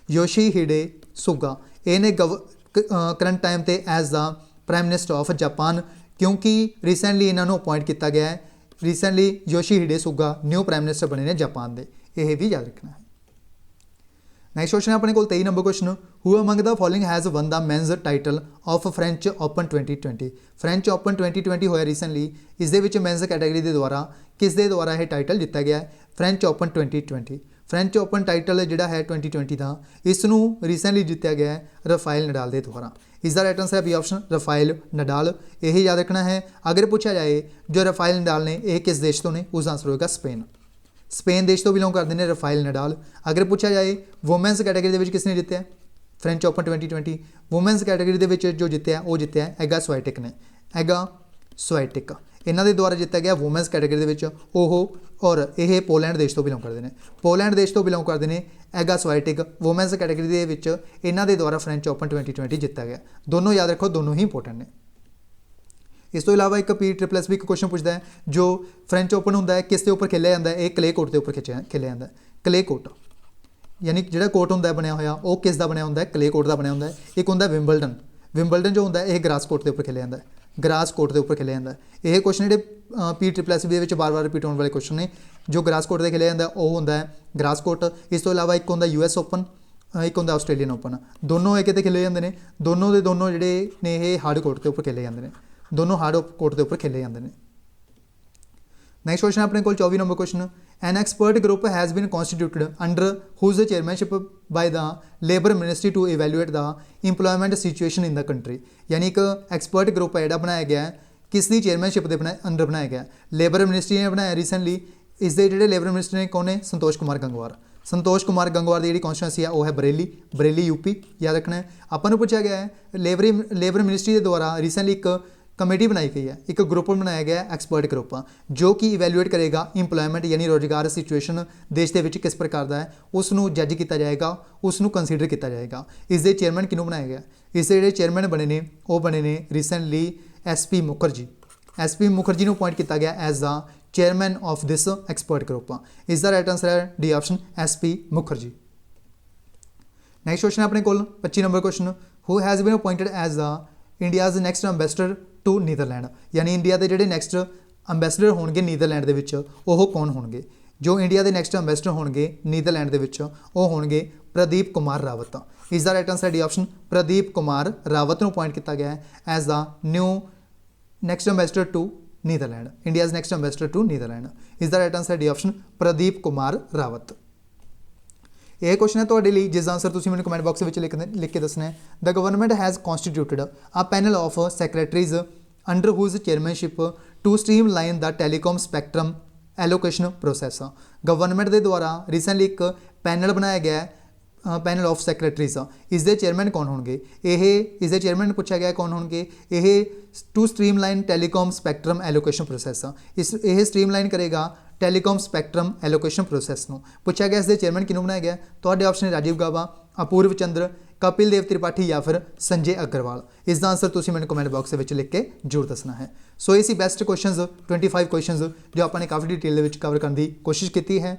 योशीहिडे सुगा इन्हें करंट टाइम पे as the prime minister of Japan, क्योंकि रिसेंटली इन्होंने अपॉइंट किया गया है। Recently Yoshihide Suga new prime minister बने ने जापान के। यह भी याद रखना है। नैक्सट क्वेश्चन है अपने को 23 number question who among the following has won the men's title of French Open 2020। French Open 2020 होया रिसेंटली। इस दे विच मेन्स कैटेगरी के द्वारा किस दे द्वारा यह टाइटल जिता गया है French Open 2020। French open title जोड़ा है 2020 का इसनूं रिसेंटली जितया गया है रफाइल नडाल के द्वारा। इसका राइट आंसर है बी ऑप्शन रफाइल नडाल। यही याद रखना है। अगर पूछा जाए जो रफाइल नडाल ने यह किस देश तो ने, उसका आंसर होगा स्पेन। स्पेन देश तो बिलोंग करते हैं रफाइल नडाल। अगर पूछा जाए वोमेंस कैटेगरी के किसने जितया फ्रेंच ओपन 2020, वोमेंस कैटेगरी के जो जितया वो जितया एगा स्वाइटिक ने। एगा स्वाइटिक इन्हों के द्वारा जितया गया वोमेंस कैटेगरी के और यह पोलैंड देश तो बिलोंग करते हैं। पोलैंड देश तो बिलोंग करते हैं एगा स्वाइटिक। वोमेंस कैटेगरी के इन्हों के द्वारा फ्रेंच ओपन 2020 जिता गया। दोनों याद रखो, दोनों ही इंपोर्टेंट ने। इस तो इलावा एक PSSB भी एक क्वेश्चन पूछता है जो फ्रेंच ओपन होंगे है किस के उपर खेलिया जाता है, एक क्ले कोर्ट के उपर खेलिया जाता है। क्ले कोर्ट यानी जो कोर्ट होंगे बनया होया वो किस का बनया होंगे, क्ले कोर्ट का बनया होंगे। एक होंगे विंबलडन। विंबलडन जो होंगे यह ग्रास कोर्ट के उपर खेलिया जाता है। ग्रास कोर्ट के उपर खेलिया जाता है। यह क्वेश्चन जो PSSB के बार बार रिपीट होने वाले क्वेश्चन ने जो ग्रास कोर्ट से खेलिया जाता है वो होंगे ग्रास कोर्ट। इस तो इलावा एक होंगे US ओपन, एक होंगे आस्ट्रेलियन ओपन। दोनों एक खेले जाते हैं। दोनों के दोनों जोड़े ने ये हार्ड कोर्ट के उपर खेले जाते हैं। दोनों हार्ड कोर्ट के उपर खेले जाते हैं। नैक्सट क्वेश्चन अपने को 24 number question, an expert group has been constituted under whose chairmanship by the labour ministry to evaluate the employment situation in the country. यानी एक एक्सपर्ट ग्रुप है जो बनाया गया है, किसकी चेयरमैनशिप के अंडर बनाया गया, लेबर मिनिस्ट्री ने बनाया रिसेंटली। इसके जोड़े लेबर मिनिस्टर ने कौन है, संतोष कुमार गंगवार। संतोष कुमार गंगवार की जी कॉन्स्टिट्यूंसी है वो है बरेली यूपी, याद रखना है। अपन पूछा गया है लेबर मिनिस्ट्री के द्वारा रिसेंटली एक कमेटी बनाई गई है, एक ग्रुप बनाया गया है एक्सपर्ट ग्रुप, जो कि इवैल्यूएट करेगा इंप्लॉयमेंट यानी रोजगार सिचुएशन देश के किस प्रकार का है, उसनों जज किया जाएगा, उसनों कंसीडर किया जाएगा। इसके चेयरमैन किनू बनाया गया, इसके जो चेयरमैन बने ने वो बने ने recently SP Mukherjee. SP Mukherjee को अपॉइंट किया गया as the chairman of this expert group. इसका राइट आंसर है D option SP Mukherjee. Next question अपने को 25 number question, who has been appointed as the India's next ambassador to Netherland. यानी India के जोड़े नैक्सट अंबैसडर होंगे नीदरलैंड के विच वो कौन होंगे, जो इंडिया के नैक्सट अंबैसडर होंगे नीदरलैंड के विच वो होंगे प्रदीप कुमार रावत। इसका right answer D option Pradeep Kumar Rawat को अपॉइंट किया गया है as the new next ambassador to Netherland, India's next ambassador to Netherland. इसका right answer D option Pradeep Kumar Rawat. यह क्वेश्चन है ਤੁਹਾਡੇ ਲਈ जिसका आंसर तुम मैं कमेंट बॉक्स में लिख के दसना है। The government has constituted a panel of secretaries under whose chairmanship to streamline the telecom spectrum allocation process. Government के द्वारा रिसेंटली एक पैनल बनाया गया है, पैनल ऑफ सैक्रटरीज। इसके चेयरमैन कौन होंगे, इसके चेयरमैन पूछा गया कौन होंगे, ये to streamline telecom spectrum allocation process. यह स्ट्रीम लाइन करेगा टैलीकॉम स्पैक्ट्रम एलोकेशन प्रोसैस को। पूछा गया इसके चेयरमैन किनू बनाया गया, तो ऑप्शन है राजीव गाबा, अपूर्व चंद्र, कपिल देव त्रिपाठी या फिर संजय अग्रवाल। इसका आंसर तुम मैंने कमेंट बॉक्स में लिख के जरूर दसना है। सो ये सी बेस्ट क्वेश्चन 25 क्वेश्चन जो आपने काफ़ी डिटेल कवर करने की कोशिश की है।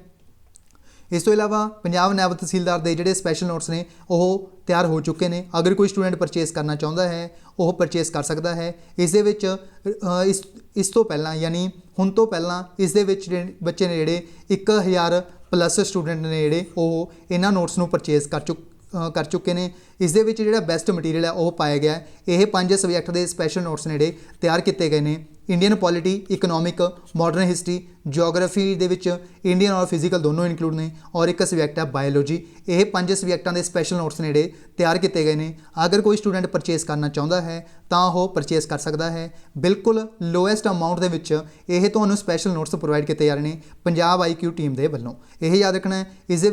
इस तो इलावा पंजाब नायब तहसीलदार के जोड़े स्पैशल नोट्स ने वो तैयार हो चुके हैं। अगर कोई स्टूडेंट परचेस करना चाहता है वो परचेस कर सकता है। इस तो पहला यानी हुण तो पहला इस बच्चे ने जोड़े 1000 प्लस स्टूडेंट ने जोड़े वो इन्होंने नोट्स को परचेस कर चुके हैं। इस जो बेस्ट मटीरियल है वो पाया गया है। ये 5 सबजैक्ट के स्पैशल नोट्स ने जोड़े तैयार किए गए हैं। Indian polity, economic, modern history, geography के इंडियन और फिजिकल दोनों इंक्लूड ने, और एक सबजैक्ट है बायोलॉजी। ये 5 सबजैक्टों के स्पैशल नोट्स ने तैयार किए गए हैं। अगर कोई स्टूडेंट परचेस करना चाहता है तो वह परचेस कर सकता है। बिल्कुल लोएस्ट अमाउंट के तो स्पैशल नोट्स प्रोवाइड किए जा रहे हैं पंजाब IQ टीम के वलों। यह याद रखना है, इस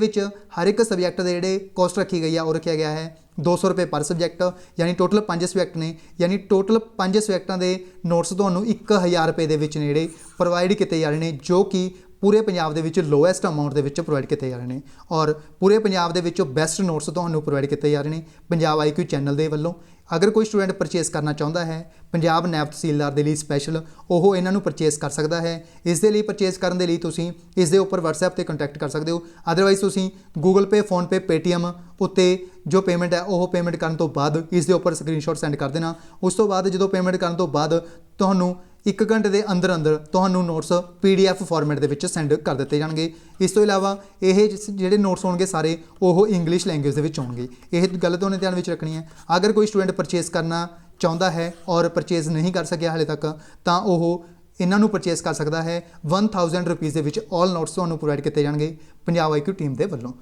हर एक सबजैक्ट के जोड़े कॉस्ट रखी गई है और रखा गया है 200 रुपये पर सबजैक्ट। यानी टोटल 5 सबजैक्ट ने, यानी टोटल 5 सबजैक्टों के नोट्स तो 1000 रुपये के जोड़े प्रोवाइड किए जा रहे हैं, जो कि पूरे पंजाब के लोएस्ट अमाउंट के प्रोवाइड किए जा रहे हैं। और पूरे पंजाब के बेस्ट नोट्स तो प्रोवाइड किए जा रहे हैं पंजाब IQ चैनल के वलों। अगर कोई स्टूडेंट परचेस करना चाहता है पंजाब नायब तहसीलदार के लिए स्पैशल, वो इन्हों परचेस कर सकता है। इसके लिए परचेस करने के लिए तुम इसके उपर WhatsApp पर कंटैक्ट कर सकते हो। अदरवाइज तुम गूगल पे, फोन पे, पेटीएम उत्ते जो पेमेंट है वो पेमेंट करने तो बाद इसके उपर स्क्रीनशॉट सेंड कर देना। उस तो बाद जो पेमेंट करने तो बाद तुहानू 1 घंटे के अंदर अंदर तुहानू नोट्स PDF फॉर्मेट के सेंड कर दिए जाएंगे। इस तो इलावा ये जोड़े नोट्स होंगे सारे वो इंग्लिश लैंग्वेज के होंगे। यह गल तो उन्हें ध्यान में रखनी है। अगर कोई स्टूडेंट परचेस करना चाहता है और परचेस नहीं कर सकिया हाले तक, तो वह इन्हों परचेस कर सकता है 1000 रुपीज़ के ऑल नोट्स तो प्रोवाइड किए जाएंगे पंजाब IQ टीम के वलों।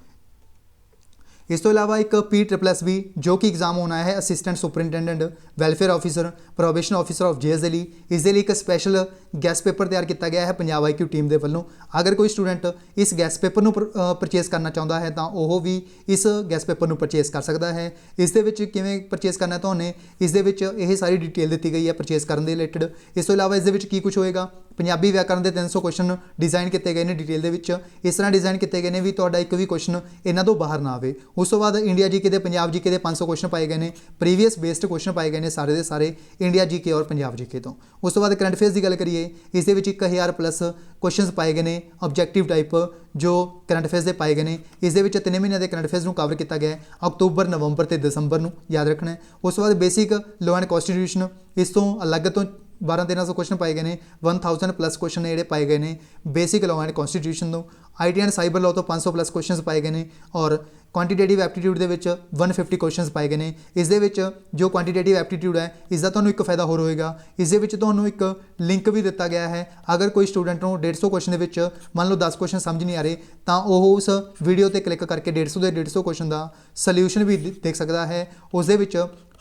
इस तो इलावा एक PSSB जो कि एग्जाम होना है assistant superintendent welfare officer probation officer of JS इसके लिए एक स्पैशल गैस पेपर तैयार किया गया है पंजाब IQ टीम के वलों। अगर कोई स्टूडेंट इस गैस पेपर को परचेस करना चाहता है तो वह भी इस गैस पेपर को परचेस कर सकता है। इस किवें परचेस करना तो उन्हें इस यह सारी डिटेल दी गई है परचेस करने के रिलेटेड। इस तो इलावा इस की कुछ होएगा, पंजाबी व्याकरण के 300 क्वेश्चन डिजाइन किए गए हैं डिटेल के इस तरह डिजाइन किए गए हैं भी तुहाडा एक भी क्वेश्चन इन्हों तो बाहर ना आए। उस तो बाद इंडिया GK के पंजाब GK के 500 क्वेश्चन पाए गए हैं, प्रीवियस बेस्ड क्वेश्चन पाए गए हैं सारे के सारे इंडिया GK और पंजाब GK तो। उस तो बाद करंट अफेयर्स की गल करिए, इस 1000 प्लस क्वेश्चन पाए गए हैं ऑब्जैक्टिव टाइप जो करंट अफेयर्स के पाए गए हैं। इस 3 महीनों के करंट अफेयर्स को कवर किया गया है अक्तूबर, नवंबर तो दिसंबर को, याद रखना है। उस तो बाद बेसिक लॉ एंड कॉन्स्टिट्यूशन इस तो अलग तो 1200-1300 क्वेश्चन पाए गए हैं, 1000 प्लस क्वेश्चन जोड़े पाए गए हैं बेसिक लॉ एंड कॉन्स्टिट्यूशन तो। IT एंड साइबर लॉ तो 500 प्लस क्वेश्चन पाए गए हैं और क्वांटिटेटिव एप्टीट्यूड ਦੇ ਵਿੱਚ 150 क्वेश्चन ਪਾਏ ਗਏ ਨੇ। ਇਸ ਦੇ ਵਿੱਚ ਜੋ ਕੁਆਂਟੀਟੇਟਿਵ ਐਪਟੀਟਿਊਡ ਹੈ ਇਸ ਦਾ ਤੁਹਾਨੂੰ ਇੱਕ ਫਾਇਦਾ ਹੋਰ ਹੋਏਗਾ, ਇਸ ਦੇ ਵਿੱਚ ਤੁਹਾਨੂੰ ਇੱਕ ਲਿੰਕ ਵੀ ਦਿੱਤਾ ਗਿਆ ਹੈ। ਅਗਰ ਕੋਈ ਸਟੂਡੈਂਟ ਨੂੰ 150 ਕੁਐਸਚਨ ਦੇ ਵਿੱਚ ਮੰਨ ਲਓ 10 ਕੁਐਸਚਨ ਸਮਝ ਨਹੀਂ ਆ ਰਹੇ ਤਾਂ ਉਹ ਉਸ ਵੀਡੀਓ ਤੇ ਕਲਿੱਕ ਕਰਕੇ 150 ਦੇ 150 ਕੁਐਸਚਨ ਦਾ ਸੋਲੂਸ਼ਨ ਵੀ ਦੇਖ ਸਕਦਾ ਹੈ। ਉਸ ਦੇ ਵਿੱਚ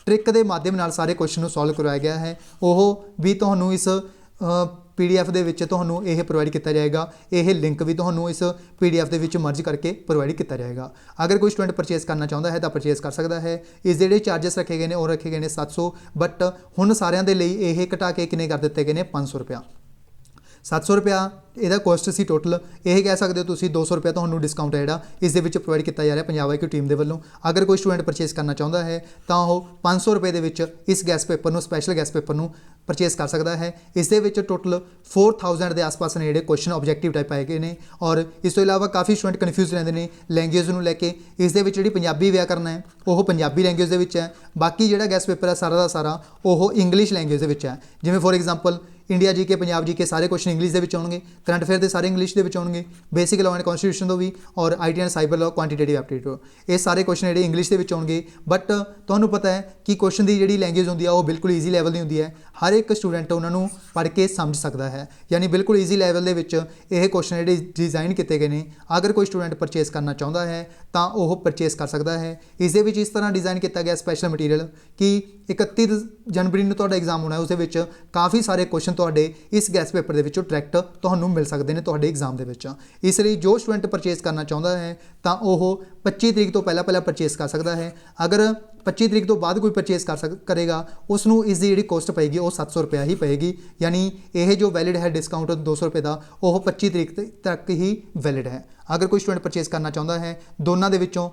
ਟ੍ਰਿਕ ਦੇ ਮਾਧਿਅਮ ਨਾਲ ਸਾਰੇ ਕੁਐਸਚਨ ਨੂੰ ਸੋਲਵ ਕਰਵਾਇਆ ਗਿਆ ਹੈ। ਉਹ ਵੀ ਤੁਹਾਨੂੰ ਇਸ PDF ਦੇ ਵਿੱਚ ਤੁਹਾਨੂੰ ਇਹ ਪ੍ਰੋਵਾਈਡ ਕੀਤਾ ਜਾਏਗਾ। ਇਹ ਲਿੰਕ ਵੀ ਤੁਹਾਨੂੰ ਇਸ PDF ਦੇ ਵਿੱਚ ਮਰਜ ਕਰਕੇ ਪ੍ਰੋਵਾਈਡ ਕੀਤਾ ਜਾਏਗਾ। ਅਗਰ ਕੋਈ ਸਟੂਡੈਂਟ ਪਰਚੇਸ ਕਰਨਾ ਚਾਹੁੰਦਾ ਹੈ ਤਾਂ ਪਰਚੇਸ ਕਰ ਸਕਦਾ ਹੈ। ਇਸ ਦੇ ਜਿਹੜੇ ਚਾਰजेस ਰੱਖੇ ਗਏ ਨੇ ਉਹ ਰੱਖੇ ਗਏ ਨੇ 700, ਬਟ ਹੁਣ ਸਾਰਿਆਂ ਦੇ ਲਈ ਇਹ ਘਟਾ ਕੇ ਕਿੰਨੇ ਕਰ ਦਿੱਤੇ ਗਏ ਨੇ 500 ਰੁਪਇਆ। 700 ਰੁਪਇਆ ਇਹਦਾ ਕੋਸਟ ਸੀ ਟੋਟਲ। ਇਹ ਕਹਿ ਸਕਦੇ ਹੋ ਤੁਸੀਂ 200 ਰੁਪਇਆ ਤੁਹਾਨੂੰ ਡਿਸਕਾਊਂਟ ਹੈ ਜਿਹੜਾ ਇਸ ਦੇ ਵਿੱਚ ਪ੍ਰੋਵਾਈਡ ਕੀਤਾ ਜਾ ਰਿਹਾ ਪੰਜਾਬ IQ ਟੀਮ ਦੇ ਵੱਲੋਂ। ਅਗਰ ਕੋਈ ਸਟੂਡੈਂਟ ਪਰਚੇਸ ਕਰਨਾ ਚਾਹੁੰਦਾ ਹੈ ਤਾਂ ਉਹ 500 ਰੁਪਏ ਦੇ ਵਿੱਚ ਇਸ ਗੈਸ ਪੇਪਰ ਨੂੰ ਸਪੈਸ਼ਲ ਗੈਸ ਪੇਪਰ ਨੂੰ ਪਰਚੇਸ ਕਰ ਸਕਦਾ ਹੈ। ਇਸ ਦੇ ਵਿੱਚ ਟੋਟਲ 4000 ਦੇ ਆਸ-ਪਾਸ ਨੇ ਜਿਹੜੇ ਕੁਐਸਚਨ ਆਬਜੈਕਟਿਵ ਟਾਈਪ ਆਏ ਗਏ ਨੇ ਔਰ ਇਸ ਤੋਂ ਇਲਾਵਾ ਕਾਫੀ ਸਟੂਡੈਂਟ ਕਨਫਿਊਜ਼ ਰਹਿੰਦੇ ਨੇ ਲੈਂਗੁਏਜ ਨੂੰ ਲੈ ਕੇ। ਇਸ ਦੇ ਵਿੱਚ ਜਿਹੜੀ ਪੰਜਾਬੀ ਵਿਆਕਰਨ ਹੈ ਉਹ ਪੰਜਾਬੀ ਲੈਂਗੁਏਜ ਦੇ ਵਿੱਚ ਹੈ, ਬਾਕੀ ਜਿਹੜਾ ਗੈਸ ਪੇਪਰ ਹੈ ਸਾਰਾ ਦਾ ਸਾਰਾ ਉਹ ਇੰਗਲਿਸ਼ ਲੈਂਗੁਏਜ ਦੇ ਵਿੱਚ ਹੈ। ਜਿਵੇਂ for example India GK Punjab GK ਸਾਰੇ ਕੁਐਸਚਨ ਇੰਗਲਿਸ਼ ਦੇ ਵਿੱਚ ਆਉਣਗੇ, ਕਰੰਟ ਅਫੇਅਰ ਦੇ ਸਾਰੇ ਇੰਗਲਿਸ਼ ਦੇ ਵਿੱਚ ਆਉਣਗੇ, ਬੇਸਿਕ ਲਾਅ ਐਂਡ ਕਨਸਟੀਟਿਊਸ਼ਨ ਤੋਂ ਵੀ ਔਰ IT and cyber law quantitative aptitude ਇਹ ਸਾਰੇ ਕੁਐਸਚਨ ਜਿਹੜੇ ਇੰਗਲਿਸ਼ ਦੇ ਵਿੱਚ ਆਉਣਗੇ। ਬਟ ਤੁਹਾਨੂੰ ਪਤਾ ਹੈ ਕਿ ਕੁਐਸਚਨ ਦੀ ਜਿਹੜੀ ਲੈਂਗੁਏਜ ਹੁੰਦੀ ਆ ਉਹ ਬਿਲਕੁਲ ਈਜ਼ੀ ਲੈਵਲ ਦੀ ਹੁੰਦੀ ਹੈ। ਹਰ ਇੱਕ ਸਟੂਡੈਂਟ ਉਹਨਾਂ ਨੂੰ ਪੜ੍ਹ ਕੇ ਸਮਝ ਸਕਦਾ ਹੈ, ਯਾਨੀ ਬਿਲਕੁਲ ਈਜ਼ੀ ਲੈਵਲ ਦੇ ਵਿੱਚ ਇਹ ਕੁਐਸਚਨ ਜਿਹੜੇ ਡਿਜ਼ਾਈਨ ਕੀਤੇ ਗਏ ਨੇ। ਅਗਰ ਕੋਈ ਸਟੂਡੈਂਟ ਪਰਚੇਸ ਕਰਨਾ ਚਾਹੁੰਦਾ ਹੈ ਤਾਂ ਉਹ ਪਰਚੇਸ ਕਰ ਸਕਦਾ ਹੈ। ਇਸ ਦੇ ਵਿੱਚ ਇਸ ਤਰ੍ਹਾਂ ਡਿਜ਼ਾਈਨ ਕੀਤਾ ਗਿਆ ਸਪੈਸ਼ਲ ਮਟੀਰੀਅਲ ਕਿ 31 ਜਨਵਰੀ ਨੂੰ ਤੁਹਾਡਾ ਐਗਜ਼ਾਮ ਹੋਣਾ ਹੈ, ਉਸ ਦੇ ਵਿੱਚ ਕਾਫੀ ਸਾਰੇ ਕੁਐਸਚਨ ਤੁਹਾਡੇ ਇਸ ਗੈਸ ਪੇਪਰ ਦੇ ਵਿੱਚੋਂ ਡਾਇਰੈਕਟ ਤੁਹਾਨੂੰ ਮਿਲ ਸਕਦੇ ਨੇ ਤੁਹਾਡੇ ਐਗਜ਼ਾਮ ਦੇ ਵਿੱਚ। ਇਸ ਲਈ ਜੋ ਸਟੂਡੈਂਟ ਪਰਚੇਸ ਕਰਨਾ ਚਾਹੁੰਦਾ ਹੈ ਤਾਂ ਉਹ 25 ਤਰੀਕ ਤੋਂ ਪਹਿਲਾਂ ਪਰਚੇਸ ਕਰ ਸਕਦਾ ਹੈ। ਅਗਰ 25 ਤਰੀਕ ਤੋਂ ਬਾਅਦ ਕੋਈ ਪਰਚੇਸ ਕਰੇਗਾ ਉਸ ਨੂੰ ਇਸ ਦੀ ਜਿਹੜੀ ਕੋਸਟ ਪਏਗੀ ਉਹ 700 ਰੁਪਇਆ ਹੀ ਪਏਗੀ, ਯਾਨੀ ਇਹ ਜੋ ਵੈਲਿਡ ਹੈ ਡਿਸਕਾਊਂਟ 200 ਰੁਪਏ ਦਾ ਉਹ 25 ਤਰੀਕ ਤੱਕ ਹੀ ਵੈਲਿਡ ਹੈ। ਅਗਰ ਕੋਈ ਸਟੂਡੈਂਟ ਪਰਚੇਸ ਕਰਨਾ ਚਾਹੁੰਦਾ ਹੈ ਦੋਨਾਂ ਦੇ ਵਿੱਚੋਂ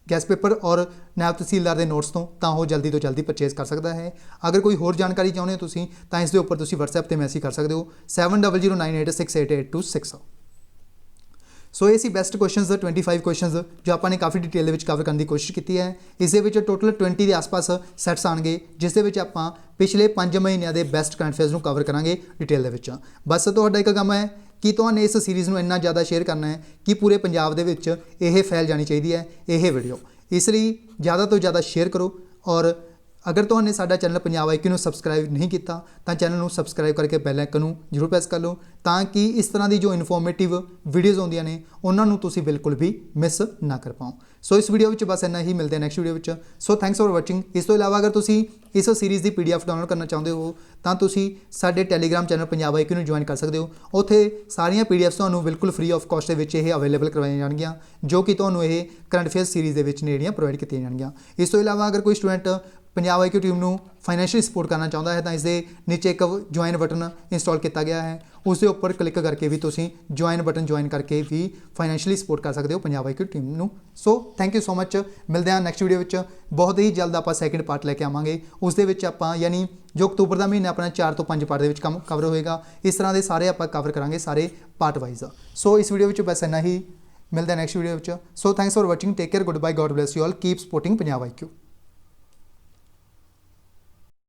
ਗੈਸ ਪੇਪਰ ਔਰ ਨਾਇਬ ਤਹਿਸੀਲਦਾਰ ਦੇ ਨੋਟਸ ਤੋਂ ਤਾਂ ਉਹ ਜਲਦੀ ਤੋਂ ਜਲਦੀ ਪਰਚੇਸ ਕਰ ਸਕਦਾ ਹੈ। ਅਗਰ ਕੋਈ ਹੋਰ ਜਾਣਕਾਰੀ ਚਾਹੁੰਦੇ ਹੋ ਤੁਸੀਂ ਤਾਂ ਇਸ ਦੇ ਉੱਪਰ ਤੁਸੀਂ WhatsApp ਤੇ ਮੈਸੇਜ ਕਰ ਸਕਦੇ ਹੋ 7009868826। ਸੋ ਇਹ ਸੀ ਬੈਸਟ ਕੁਐਸਚਨਸ 25 ਕੁਐਸਚਨਸ ਜੋ ਆਪਾਂ ਨੇ ਕਾਫੀ ਡਿਟੇਲ ਦੇ ਵਿੱਚ ਕਵਰ ਕਰਨ ਦੀ ਕੋਸ਼ਿਸ਼ ਕੀਤੀ ਹੈ। ਇਸ ਦੇ ਵਿੱਚ ਟੋਟਲ 20 ਦੇ ਆਸ-ਪਾਸ ਸੈਟਸ ਆਣਗੇ, ਜਿਸ ਦੇ ਵਿੱਚ ਆਪਾਂ ਪਿਛਲੇ 5 ਮਹੀਨਿਆਂ ਦੇ ਬੈਸਟ ਕਰੰਟ ਅਫੇਅਰਸ ਨੂੰ ਕਵਰ ਕਰਾਂਗੇ ਡਿਟੇਲ ਦੇ ਵਿੱਚ। ਬਸ ਤੁਹਾਡਾ ਇੱਕ ਕੰਮ ਹੈ ਕਿ ਤੁਹਾਨੂੰ ਇਸ ਸੀਰੀਜ਼ ਨੂੰ ਇੰਨਾ ਜ਼ਿਆਦਾ ਸ਼ੇਅਰ ਕਰਨਾ ਹੈ ਕਿ ਪੂਰੇ ਪੰਜਾਬ ਦੇ ਵਿੱਚ ਇਹ ਫੈਲ ਜਾਣੀ ਚਾਹੀਦੀ ਹੈ ਇਹ ਵੀਡੀਓ। ਇਸ ਲਈ ਜ਼ਿਆਦਾ ਤੋਂ ਜ਼ਿਆਦਾ ਸ਼ੇਅਰ ਕਰੋ ਔਰ ਅਗਰ ਤੁਹਾਨੇ ਸਾਡਾ ਚੈਨਲ ਪੰਜਾਬ IQ ਨੂੰ ਸਬਸਕ੍ਰਾਈਬ ਨਹੀਂ ਕੀਤਾ ਤਾਂ ਚੈਨਲ ਨੂੰ ਸਬਸਕ੍ਰਾਈਬ ਕਰਕੇ ਬੈਲ ਆਈਕਨ ਨੂੰ ਜ਼ਰੂਰ ਪ੍ਰੈਸ ਕਰ ਲਓ ਤਾਂ ਕਿ ਇਸ ਤਰ੍ਹਾਂ ਦੀ ਜੋ ਇਨਫੋਰਮੇਟਿਵ ਵੀਡੀਓਜ਼ ਆਉਂਦੀਆਂ ਨੇ ਉਹਨਾਂ ਨੂੰ ਤੁਸੀਂ ਬਿਲਕੁਲ ਵੀ ਮਿਸ ਨਾ ਕਰ ਪਾਓ। ਸੋ ਇਸ ਵੀਡੀਓ ਵਿੱਚ ਬਸ ਇੰਨਾ ਹੀ, ਮਿਲਦੇ ਹਾਂ ਨੈਕਸਟ ਵੀਡੀਓ ਵਿੱਚ। So thanks for watching. ਇਸ ਤੋਂ ਇਲਾਵਾ ਅਗਰ ਤੁਸੀਂ ਇਸ ਸੀਰੀਜ਼ ਦੀ PDF ਡਾਊਨਲੋਡ ਕਰਨਾ ਚਾਹੁੰਦੇ ਹੋ ਤਾਂ ਤੁਸੀਂ ਸਾਡੇ ਟੈਲੀਗ੍ਰਾਮ ਚੈਨਲ ਪੰਜਾਬ IQ ਨੂੰ ਜੁਆਇਨ ਕਰ ਸਕਦੇ ਹੋ। ਉੱਥੇ ਸਾਰੀਆਂ PDFs ਤੁਹਾਨੂੰ ਬਿਲਕੁਲ ਫ੍ਰੀ ਆਫ ਕਾਸਟ ਦੇ ਵਿੱਚ ਇਹ ਅਵੇਲੇਬਲ ਕਰਵਾਈਆਂ ਜਾਣਗੀਆਂ ਜੋ ਕਿ ਤੁਹਾਨੂੰ ਇਹ ਕਰੰਟ ਅਫੇਅਰ ਸੀਰੀਜ਼ ਦੇ ਵਿੱਚ ਨੇੜੀਆਂ ਪ੍ਰੋਵਾਈਡ ਕੀਤੀਆਂ ਜਾਣਗੀਆਂ। ਇਸ ਤੋਂ ਇਲਾਵਾ ਅਗਰ ਕੋਈ ਸਟੂਡੈਂਟ ਪੰਜਾਬ IQ ਟੀਮ ਨੂੰ ਫਾਈਨੈਂਸ਼ੀਅਲੀ ਸਪੋਰਟ ਕਰਨਾ ਚਾਹੁੰਦਾ ਹੈ ਤਾਂ ਇਸ ਦੇ ਨੀਚੇ ਇੱਕ ਜੁਆਇਨ ਬਟਨ ਇੰਸਟਾਲ ਕੀਤਾ ਗਿਆ ਹੈ, ਉਸ ਦੇ ਉੱਪਰ ਕਲਿੱਕ ਕਰਕੇ ਵੀ ਤੁਸੀਂ ਜੁਆਇਨ ਬਟਨ ਜੁਆਇਨ ਕਰਕੇ ਵੀ ਫਾਈਨੈਂਸ਼ੀਅਲੀ ਸਪੋਰਟ ਕਰ ਸਕਦੇ ਹੋ ਪੰਜਾਬ IQ ਟੀਮ ਨੂੰ। So thank you so much. ਮਿਲਦੇ ਹਾਂ ਨੈਕਸਟ ਵੀਡੀਓ ਵਿੱਚ। ਬਹੁਤ ਹੀ ਜਲਦ ਆਪਾਂ ਸੈਕਿੰਡ ਪਾਰਟ ਲੈ ਕੇ ਆਵਾਂਗੇ। ਉਸ ਦੇ ਵਿੱਚ ਆਪਾਂ ਯਾਨੀ ਜੋ ਅਕਤੂਬਰ ਦਾ ਮਹੀਨਾ ਆਪਣਾ 4 ਤੋਂ 5 ਪਾਰਟ ਦੇ ਵਿੱਚ ਕੰਮ ਕਵਰ ਹੋਏਗਾ, ਇਸ ਤਰ੍ਹਾਂ ਦੇ ਸਾਰੇ ਆਪਾਂ ਕਵਰ ਕਰਾਂਗੇ ਸਾਰੇ ਪਾਰਟ ਵਾਈਜ਼। ਸੋ ਇਸ ਵੀਡੀਓ ਵਿੱਚ ਬਸ ਇੰਨਾ ਹੀ, ਮਿਲਦੇ ਹਾਂ ਨੈਕਸਟ ਵੀਡੀਓ ਵਿੱਚ। So thanks for watching, take care, good bye, god bless you all, keep supporting Punjab IQ।